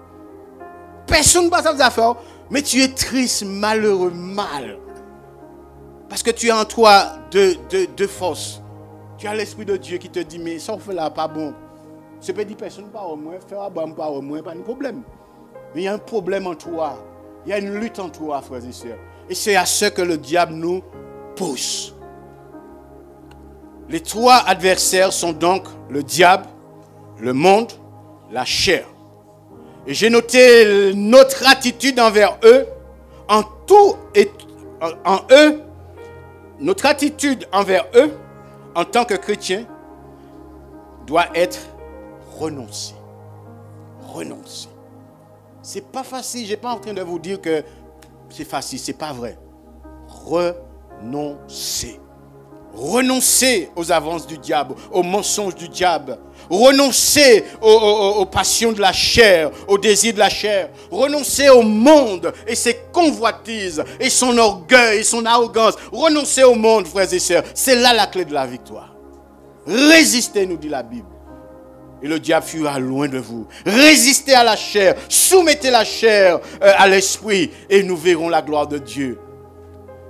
Personne ne passe ça vous a fait. Mais tu es triste, malheureux, mal. Parce que tu as en toi de force. Tu as l'Esprit de Dieu qui te dit, mais ça on fait là, pas bon. Ce peut dire personne pas au moins, faire bon pas au moins, pas de problème. Mais il y a un problème en toi. Il y a une lutte en toi, frères et sœurs. Et c'est à ce que le diable nous pousse. Les trois adversaires sont donc le diable, le monde, la chair. Et j'ai noté notre attitude envers eux, en tout et en eux, notre attitude envers eux, en tant que chrétiens, doit être renoncée. Renoncer. C'est pas facile. Je n'ai pas en train de vous dire que c'est facile. C'est pas vrai. Renoncer. Renoncer aux avances du diable, aux mensonges du diable. Renoncer aux passions de la chair, aux désirs de la chair. Renoncer au monde et ses convoitises, et son orgueil, et son arrogance. Renoncer au monde, frères et sœurs. C'est là la clé de la victoire. Résistez, nous dit la Bible. Et le diable fuira loin de vous. Résistez à la chair. Soumettez la chair à l'esprit. Et nous verrons la gloire de Dieu.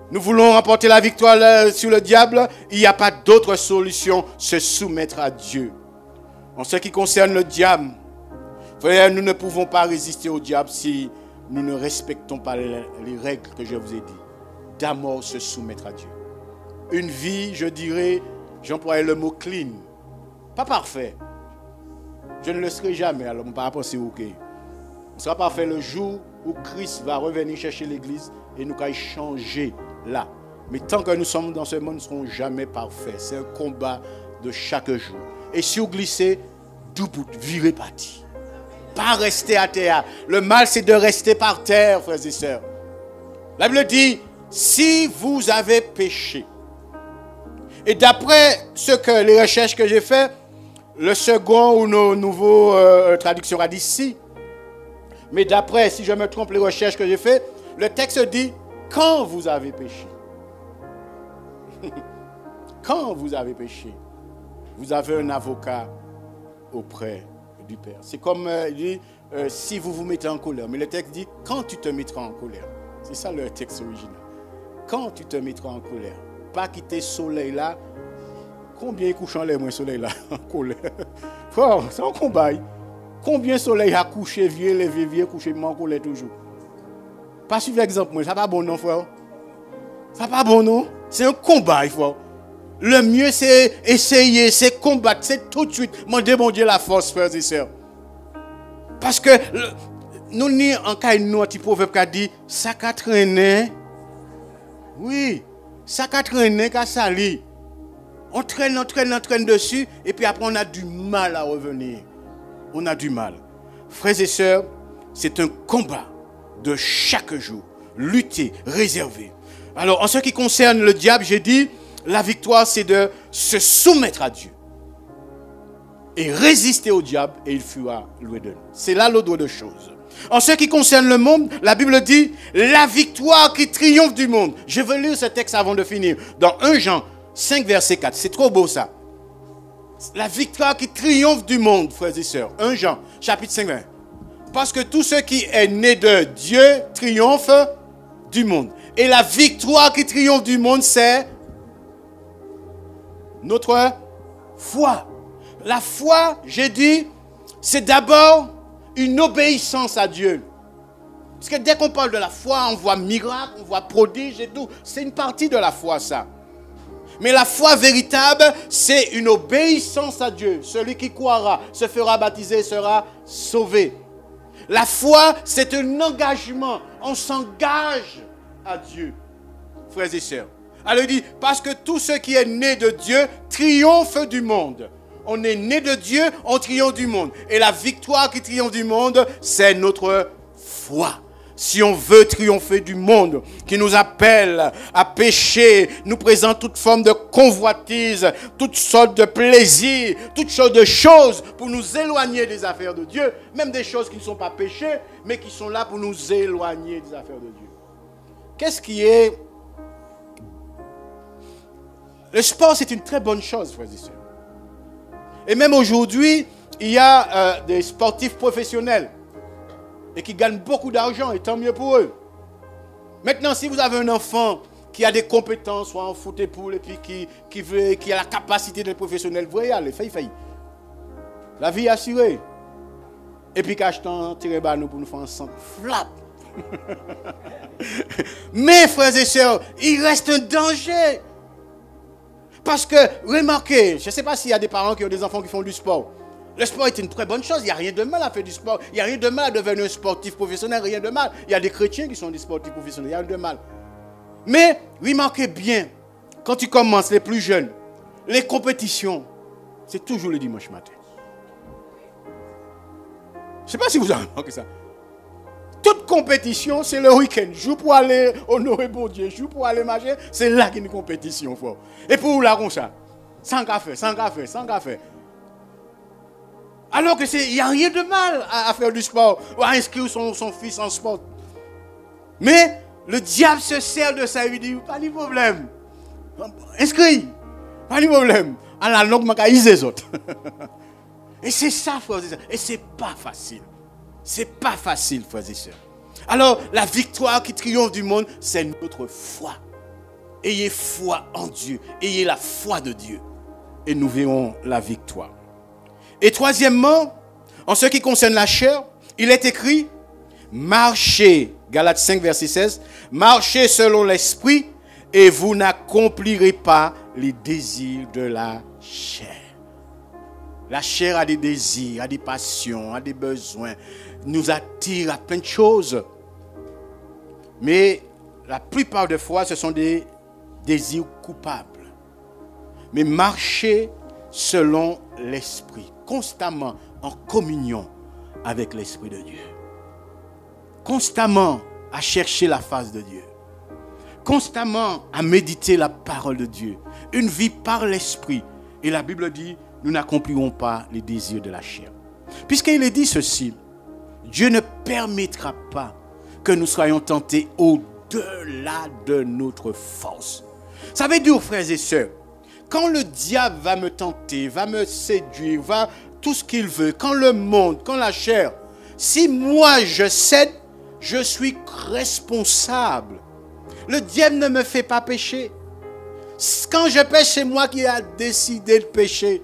Nous voulons remporter la victoire sur le diable. Il n'y a pas d'autre solution. Se soumettre à Dieu. En ce qui concerne le diable, frère, nous ne pouvons pas résister au diable si nous ne respectons pas les règles que je vous ai dit. D'abord se soumettre à Dieu. Une vie, je dirais, j'emploie le mot clean. Pas parfait. Je ne le serai jamais, alors on ne va pas penser OK. On sera parfait le jour où Christ va revenir chercher l'église et nous allons changer là. Mais tant que nous sommes dans ce monde, nous ne serons jamais parfaits. C'est un combat de chaque jour. Et si vous glissez, debout, virez parti. Pas rester à terre. Le mal, c'est de rester par terre, frères et sœurs. La Bible dit, si vous avez péché, et d'après les recherches que j'ai faites, le second ou nos nouveaux traductions a dit si. Mais d'après, si je me trompe, les recherches que j'ai faites, le texte dit quand vous avez péché. Quand vous avez péché. vous avez un avocat auprès du Père. C'est comme, il dit, si vous vous mettez en colère. Mais le texte dit, quand tu te mettras en colère. C'est ça le texte original. Quand tu te mettras en colère. Pas quitter le soleil là. Combien couchant les moins soleil là en colère? Frère, c'est un combat. Combien de soleil a couché, vieux, couché, en colère toujours? Pas suivre l'exemple, moi, ça pas bon non, frère. Ça pas bon non. C'est un combat, frère. Le mieux, c'est essayer, c'est combattre, c'est tout de suite demander bon Dieu la force, frères et sœurs. Parce que nous, en cas nous, un petit proverbe qui a dit, ça qu'a traîné. Oui, ça qu'a traîné, qu'a sali. On traîne dessus, et puis après, on a du mal à revenir. On a du mal. Frères et sœurs, c'est un combat de chaque jour. Lutter, réserver. Alors, en ce qui concerne le diable, j'ai dit, la victoire, c'est de se soumettre à Dieu. Et résister au diable, et il fuira loin de nous. C'est là l'ordre de choses. En ce qui concerne le monde, la Bible dit, la victoire qui triomphe du monde. Je veux lire ce texte avant de finir. Dans 1 Jean 5, verset 4. C'est trop beau ça. La victoire qui triomphe du monde, frères et sœurs. 1 Jean, chapitre 5, verset. Parce que tout ce qui est né de Dieu triomphe du monde. Et la victoire qui triomphe du monde, c'est notre foi. La foi, j'ai dit, c'est d'abord une obéissance à Dieu. Parce que dès qu'on parle de la foi, on voit miracle, on voit prodige et tout. C'est une partie de la foi, ça. Mais la foi véritable, c'est une obéissance à Dieu. Celui qui croira, se fera baptiser, sera sauvé. La foi, c'est un engagement. On s'engage à Dieu, frères et sœurs. Alors il dit, parce que tout ce qui est né de Dieu triomphe du monde. On est né de Dieu, on triomphe du monde. Et la victoire qui triomphe du monde, c'est notre foi. Si on veut triompher du monde, qui nous appelle à pécher, nous présente toute forme de convoitise, toutes sortes de plaisirs, toutes sortes de choses pour nous éloigner des affaires de Dieu, même des choses qui ne sont pas péchées, mais qui sont là pour nous éloigner des affaires de Dieu. Qu'est-ce qui est... Le sport, c'est une très bonne chose, frères et sœurs. Et même aujourd'hui, il y a des sportifs professionnels et qui gagnent beaucoup d'argent, et tant mieux pour eux. Maintenant, si vous avez un enfant qui a des compétences, soit en foot et poule, et puis qui a la capacité d'être professionnel, vous voyez, allez, failli. La vie est assurée. Et puis, quand tirer nous pour nous faire un centre, flap. Mais, frères et sœurs, il reste un danger. Parce que, remarquez, je ne sais pas s'il y a des parents qui ont des enfants qui font du sport. Le sport est une très bonne chose. Il n'y a rien de mal à faire du sport. Il n'y a rien de mal à devenir un sportif professionnel. Rien de mal. Il y a des chrétiens qui sont des sportifs professionnels. Il n'y a rien de mal. Mais, remarquez bien, quand tu commences, les plus jeunes, les compétitions, c'est toujours le dimanche matin. Je ne sais pas si vous avez remarqué ça. Toute compétition, c'est le week-end. Joue pour aller honorer bon Dieu. Joue pour aller marcher. C'est là qu'il y a une compétition. Fort. Et pour là, comme ça. Sans café. Alors qu'il n'y a rien de mal à faire du sport. Ou à inscrire son fils en sport. Mais le diable se sert de ça. Il dit, pas de problème. Inscris. Pas de problème. À la longue, je vais les autres. Et c'est ça, frères et sœurs. Et c'est pas facile. C'est pas facile, frères et sœurs. Alors, la victoire qui triomphe du monde, c'est notre foi. Ayez foi en Dieu. Ayez la foi de Dieu. Et nous verrons la victoire. Et troisièmement, en ce qui concerne la chair, il est écrit, marchez, Galates 5, verset 16, marchez selon l'esprit et vous n'accomplirez pas les désirs de la chair. La chair a des désirs, a des passions, a des besoins, nous attire à plein de choses. Mais la plupart des fois, ce sont des désirs coupables. Mais marcher selon l'esprit, constamment en communion avec l'esprit de Dieu. Constamment à chercher la face de Dieu. Constamment à méditer la parole de Dieu. Une vie par l'esprit. Et la Bible dit, nous n'accomplirons pas les désirs de la chair. Puisqu'il est dit ceci, Dieu ne permettra pas que nous soyons tentés au-delà de notre force. Ça veut dire, frères et sœurs, Quand le diable va me tenter, va me séduire, va tout ce qu'il veut, quand le monde, quand la chair, si moi je cède, je suis responsable. Le diable ne me fait pas pécher. Quand je pêche, c'est moi qui ai décidé de pécher.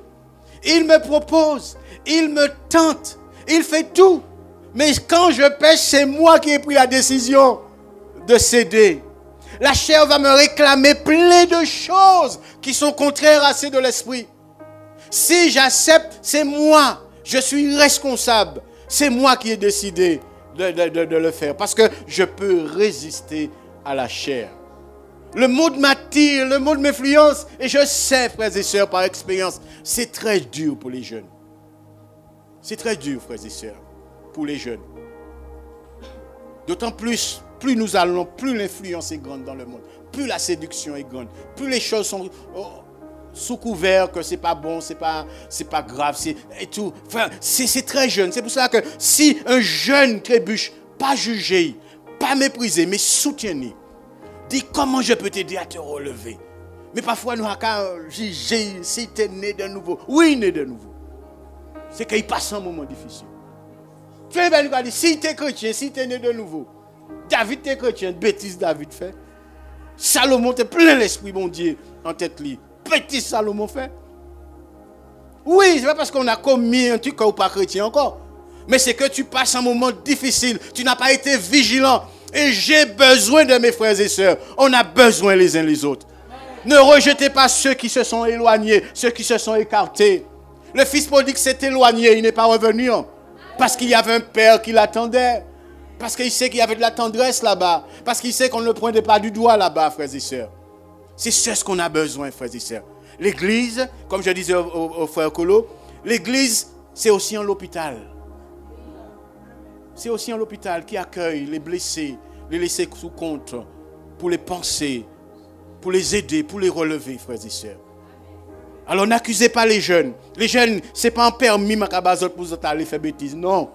Il me propose, il me tente, il fait tout. Mais quand je pêche, c'est moi qui ai pris la décision de céder. La chair va me réclamer plein de choses qui sont contraires à celles de l'esprit. Si j'accepte, c'est moi. Je suis responsable. C'est moi qui ai décidé de le faire. Parce que je peux résister à la chair. Le monde m'attire, le monde m'influence. Et je sais, frères et sœurs, par expérience, c'est très dur pour les jeunes. C'est très dur, frères et sœurs, pour les jeunes. D'autant plus, plus nous allons, plus l'influence est grande dans le monde. Plus la séduction est grande. Plus les choses sont sous couvert que c'est pas bon, c'est pas grave, et tout. Enfin, c'est très jeune. C'est pour ça que si un jeune trébuche, pas juger, pas mépriser, mais soutenir. Dis comment je peux t'aider à te relever. Mais parfois nous avons juger si tu es né de nouveau. Oui, né de nouveau. C'est qu'il passe un moment difficile. Philippe nous a dit, si tu es chrétien, si tu es né de nouveau, David est chrétien, bêtise David fait. Salomon est plein l'esprit, mon Dieu, en tête li. Bêtise Salomon fait. Oui, c'est pas parce qu'on a commis un truc ou pas chrétien encore. Mais c'est que tu passes un moment difficile. Tu n'as pas été vigilant. Et j'ai besoin de mes frères et sœurs. On a besoin les uns les autres. Ne rejetez pas ceux qui se sont éloignés, ceux qui se sont écartés. Le fils prodigue s'est éloigné, il n'est pas revenu. Parce qu'il y avait un père qui l'attendait. Parce qu'il sait qu'il y avait de la tendresse là-bas. Parce qu'il sait qu'on ne le pointait pas du doigt là-bas, frères et sœurs. C'est ce qu'on a besoin, frères et sœurs. L'église, comme je disais au frère Colo, l'église, c'est aussi en l'hôpital. C'est aussi en l'hôpital qui accueille les blessés, les laisser sous compte, pour les penser, pour les aider, pour les relever, frères et sœurs. Alors n'accusez pas les jeunes. Les jeunes, ce n'est pas un permis pour vous aller faire bêtises, non.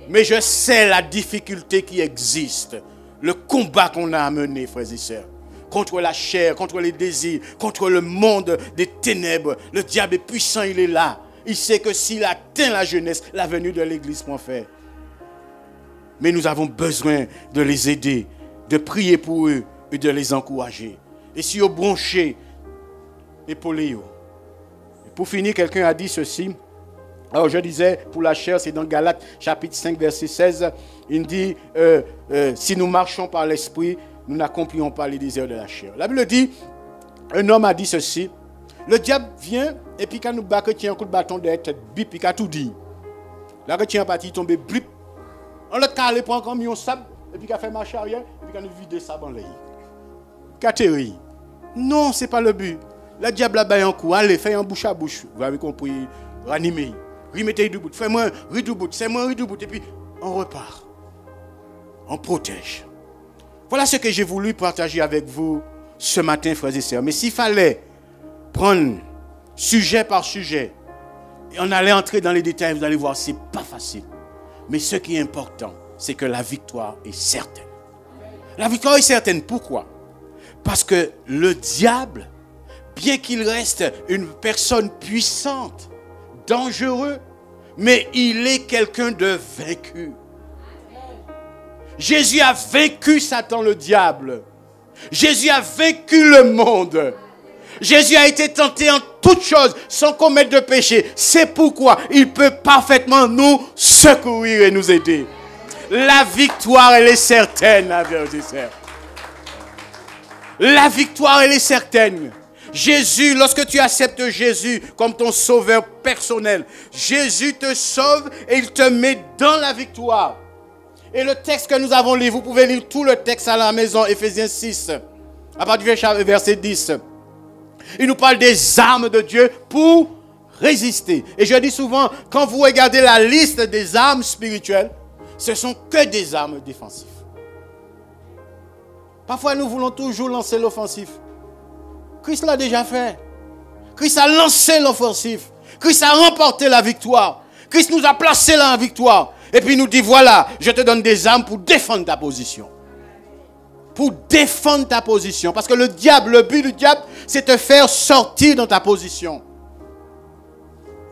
Mais je sais la difficulté qui existe, le combat qu'on a à mener, frères et sœurs. Contre la chair, contre les désirs, contre le monde des ténèbres. Le diable est puissant, il est là. Il sait que s'il atteint la jeunesse, la venue de l'église prend fait. Mais nous avons besoin de les aider, de prier pour eux et de les encourager. Et si vous bronchez, épaulez-vous. Pour finir, quelqu'un a dit ceci. Alors je disais, pour la chair, c'est dans Galates chapitre 5, verset 16. Il dit, si nous marchons par l'esprit, nous n'accomplirons pas les désirs de la chair. La Bible dit, un homme a dit ceci. Le diable vient, et puis quand nous bat, tient un coup de bâton de tête, bip, il a tout dit. Là, tient un parti, il tombe, blip. On le calé, prend comme un sable, et puis il a fait marche arrière, et puis il a vidé ça dans l'air. Catérie. Non, ce n'est pas le but. Le diable a baillé un coup, allez, fais un bouche à bouche. Vous avez compris, ranimer. Remettez du bout, fais-moi un du bout, c'est moi un du bout, et puis on repart. On protège. Voilà ce que j'ai voulu partager avec vous ce matin, frères et sœurs. Mais s'il fallait prendre sujet par sujet, et on allait entrer dans les détails, vous allez voir, ce n'est pas facile. Mais ce qui est important, c'est que la victoire est certaine. La victoire est certaine, pourquoi? Parce que le diable, bien qu'il reste une personne puissante, dangereux, mais il est quelqu'un de vaincu. Jésus a vaincu Satan le diable. Jésus a vaincu le monde. Jésus a été tenté en toutes choses sans commettre de péché. C'est pourquoi il peut parfaitement nous secourir et nous aider. La victoire, elle est certaine, frères et sœurs. La victoire, elle est certaine. Jésus, lorsque tu acceptes Jésus comme ton sauveur personnel, Jésus te sauve et il te met dans la victoire. Et le texte que nous avons lu, vous pouvez lire tout le texte à la maison, Éphésiens 6, à partir du verset 10. Il nous parle des armes de Dieu pour résister. Et je dis souvent, quand vous regardez la liste des armes spirituelles, ce ne sont que des armes défensives. Parfois, nous voulons toujours lancer l'offensif. Christ l'a déjà fait. Christ a lancé l'offensif. Christ a remporté la victoire. Christ nous a placé là en victoire. Et puis il nous dit, voilà, je te donne des armes pour défendre ta position. pour défendre ta position. Parce que le diable, le but du diable, c'est te faire sortir dans ta position.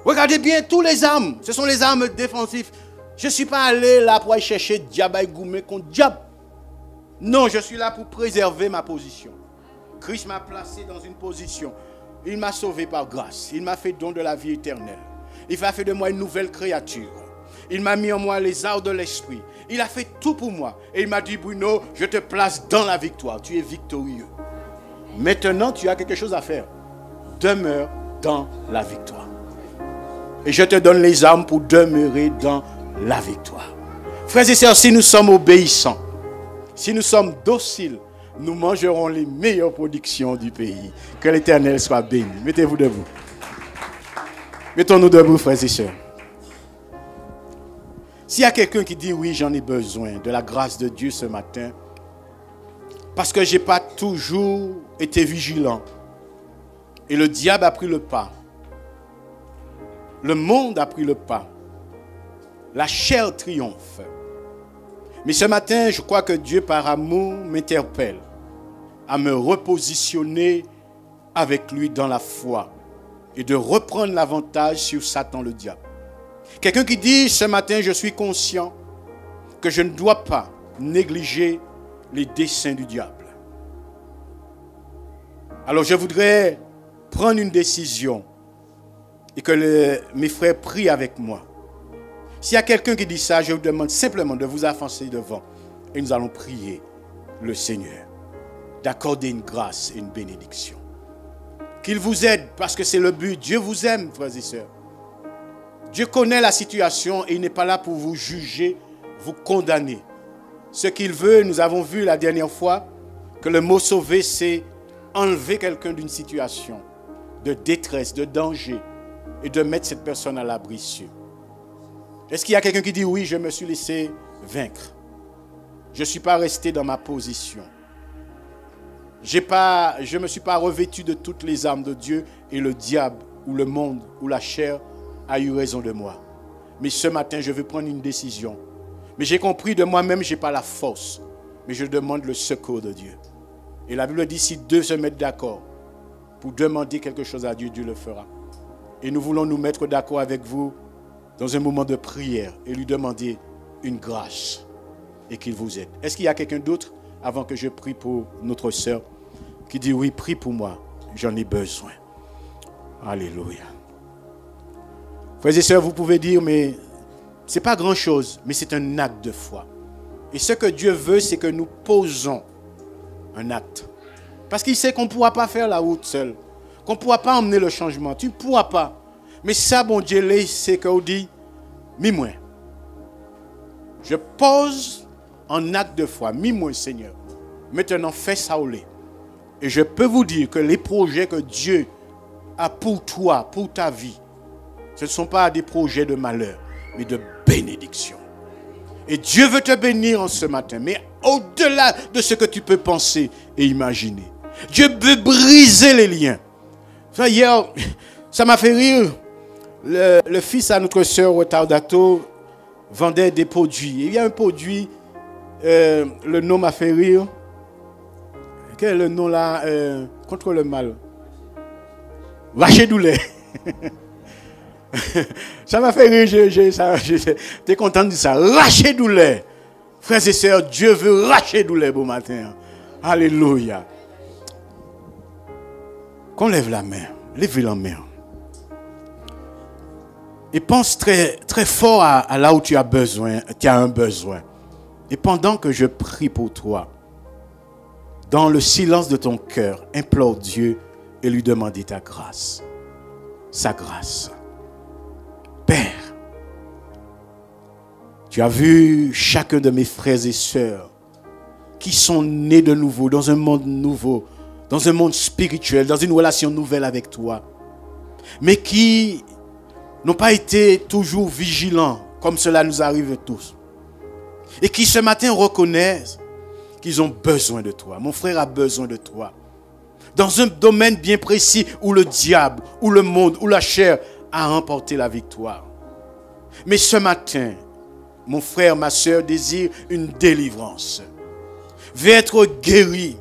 Regardez bien, tous les armes, ce sont les armes défensives. Je ne suis pas allé là pour aller chercher diable et gourmet contre diable. Non, je suis là pour préserver ma position. Christ m'a placé dans une position. Il m'a sauvé par grâce. Il m'a fait don de la vie éternelle. Il a fait de moi une nouvelle créature. Il m'a mis en moi les arts de l'esprit. Il a fait tout pour moi. Et il m'a dit, Bruno, je te place dans la victoire. Tu es victorieux. Maintenant, tu as quelque chose à faire. Demeure dans la victoire. Et je te donne les armes pour demeurer dans la victoire. Frères et sœurs, si nous sommes obéissants, si nous sommes dociles, nous mangerons les meilleures productions du pays. Que l'Éternel soit béni. Mettez-vous debout. Mettons-nous debout, frères et sœurs. S'il y a quelqu'un qui dit, oui, j'en ai besoin de la grâce de Dieu ce matin, parce que je n'ai pas toujours été vigilant, et le diable a pris le pas, le monde a pris le pas, la chair triomphe. Mais ce matin, je crois que Dieu, par amour, m'interpelle à me repositionner avec lui dans la foi et de reprendre l'avantage sur Satan le diable. Quelqu'un qui dit, ce matin, je suis conscient que je ne dois pas négliger les desseins du diable. Alors je voudrais prendre une décision et que mes frères prient avec moi. S'il y a quelqu'un qui dit ça, je vous demande simplement de vous avancer devant et nous allons prier le Seigneur d'accorder une grâce et une bénédiction. Qu'il vous aide parce que c'est le but. Dieu vous aime, frères et sœurs. Dieu connaît la situation et il n'est pas là pour vous juger, vous condamner. Ce qu'il veut, nous avons vu la dernière fois que le mot sauver, c'est enlever quelqu'un d'une situation de détresse, de danger et de mettre cette personne à l'abri. Est-ce qu'il y a quelqu'un qui dit oui, je me suis laissé vaincre. Je ne suis pas resté dans ma position. Je ne me suis pas revêtu de toutes les armes de Dieu et le diable ou le monde ou la chair a eu raison de moi. Mais ce matin, je veux prendre une décision. Mais j'ai compris de moi-même, je n'ai pas la force. Mais je demande le secours de Dieu. Et la Bible dit, si deux se mettent d'accord pour demander quelque chose à Dieu, Dieu le fera. Et nous voulons nous mettre d'accord avec vous dans un moment de prière et lui demander une grâce et qu'il vous aide. Est-ce qu'il y a quelqu'un d'autre, avant que je prie pour notre sœur, qui dit oui, prie pour moi, j'en ai besoin. Alléluia. Frères et sœurs, vous pouvez dire, mais ce n'est pas grand-chose, mais c'est un acte de foi. Et ce que Dieu veut, c'est que nous posons un acte. Parce qu'il sait qu'on ne pourra pas faire la route seul, qu'on ne pourra pas emmener le changement. Tu ne pourras pas. Mais ça, bon Dieu, c'est qu'on dit, mis-moi. Je pose un acte de foi. Mis-moi, Seigneur. Maintenant, fais ça au lait. Et je peux vous dire que les projets que Dieu a pour toi, pour ta vie, ce ne sont pas des projets de malheur, mais de bénédiction. Et Dieu veut te bénir en ce matin, mais au-delà de ce que tu peux penser et imaginer. Dieu veut briser les liens. Enfin, hier, ça m'a fait rire. Le fils à notre sœur Retardato vendait des produits. Il y a un produit, le nom m'a fait rire. Quel est le nom là contre le mal? Rachedoulet. Ça m'a fait rire, j'étais content de dire ça. Rachedoulet. Frères et sœurs, Dieu veut Rachedoulet beau matin. Alléluia. Qu'on lève la main, lève la main. Et pense très, très fort à là où tu as besoin, tu as un besoin. Et pendant que je prie pour toi, dans le silence de ton cœur, implore Dieu et lui demander ta grâce. Sa grâce. Père, tu as vu chacun de mes frères et sœurs qui sont nés de nouveau, dans un monde nouveau, dans un monde spirituel, dans une relation nouvelle avec toi, mais qui n'ont pas été toujours vigilants, comme cela nous arrive tous, et qui ce matin reconnaissent qu'ils ont besoin de toi. Mon frère a besoin de toi. Dans un domaine bien précis où le diable, où le monde, où la chair a remporté la victoire. Mais ce matin, mon frère, ma soeur désire une délivrance. veut être guéri,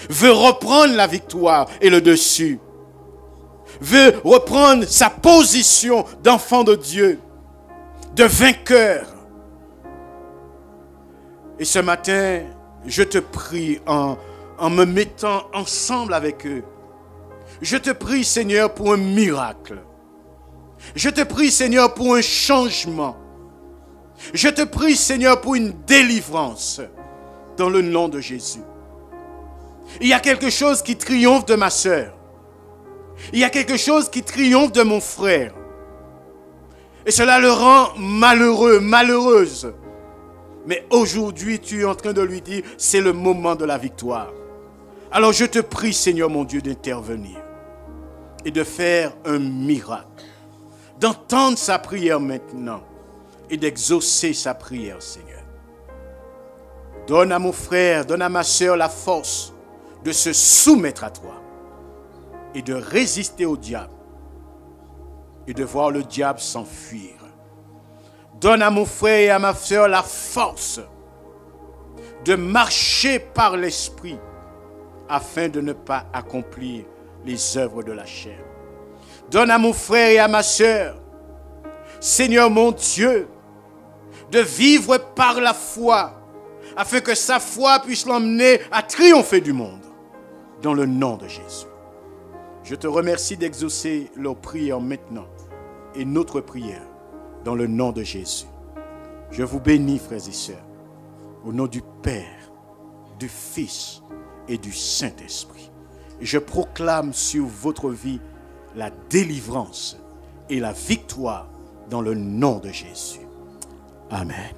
veut reprendre la victoire et le dessus, veut reprendre sa position d'enfant de Dieu, de vainqueur. Et ce matin, je te prie en me mettant ensemble avec eux. Je te prie, Seigneur, pour un miracle. Je te prie, Seigneur, pour un changement. Je te prie, Seigneur, pour une délivrance dans le nom de Jésus. Il y a quelque chose qui triomphe de ma sœur. Il y a quelque chose qui triomphe de mon frère. Et cela le rend malheureux, malheureuse. Mais aujourd'hui, tu es en train de lui dire, c'est le moment de la victoire. Alors je te prie, Seigneur mon Dieu, d'intervenir et de faire un miracle. D'entendre sa prière maintenant et d'exaucer sa prière, Seigneur. Donne à mon frère, donne à ma sœur la force de se soumettre à toi et de résister au diable et de voir le diable s'enfuir. Donne à mon frère et à ma sœur la force de marcher par l'esprit afin de ne pas accomplir les œuvres de la chair. Donne à mon frère et à ma sœur, Seigneur mon Dieu, de vivre par la foi afin que sa foi puisse l'emmener à triompher du monde dans le nom de Jésus. Je te remercie d'exaucer leur prière maintenant et notre prière dans le nom de Jésus. Je vous bénis, frères et sœurs, au nom du Père, du Fils et du Saint-Esprit. Et je proclame sur votre vie la délivrance et la victoire dans le nom de Jésus. Amen.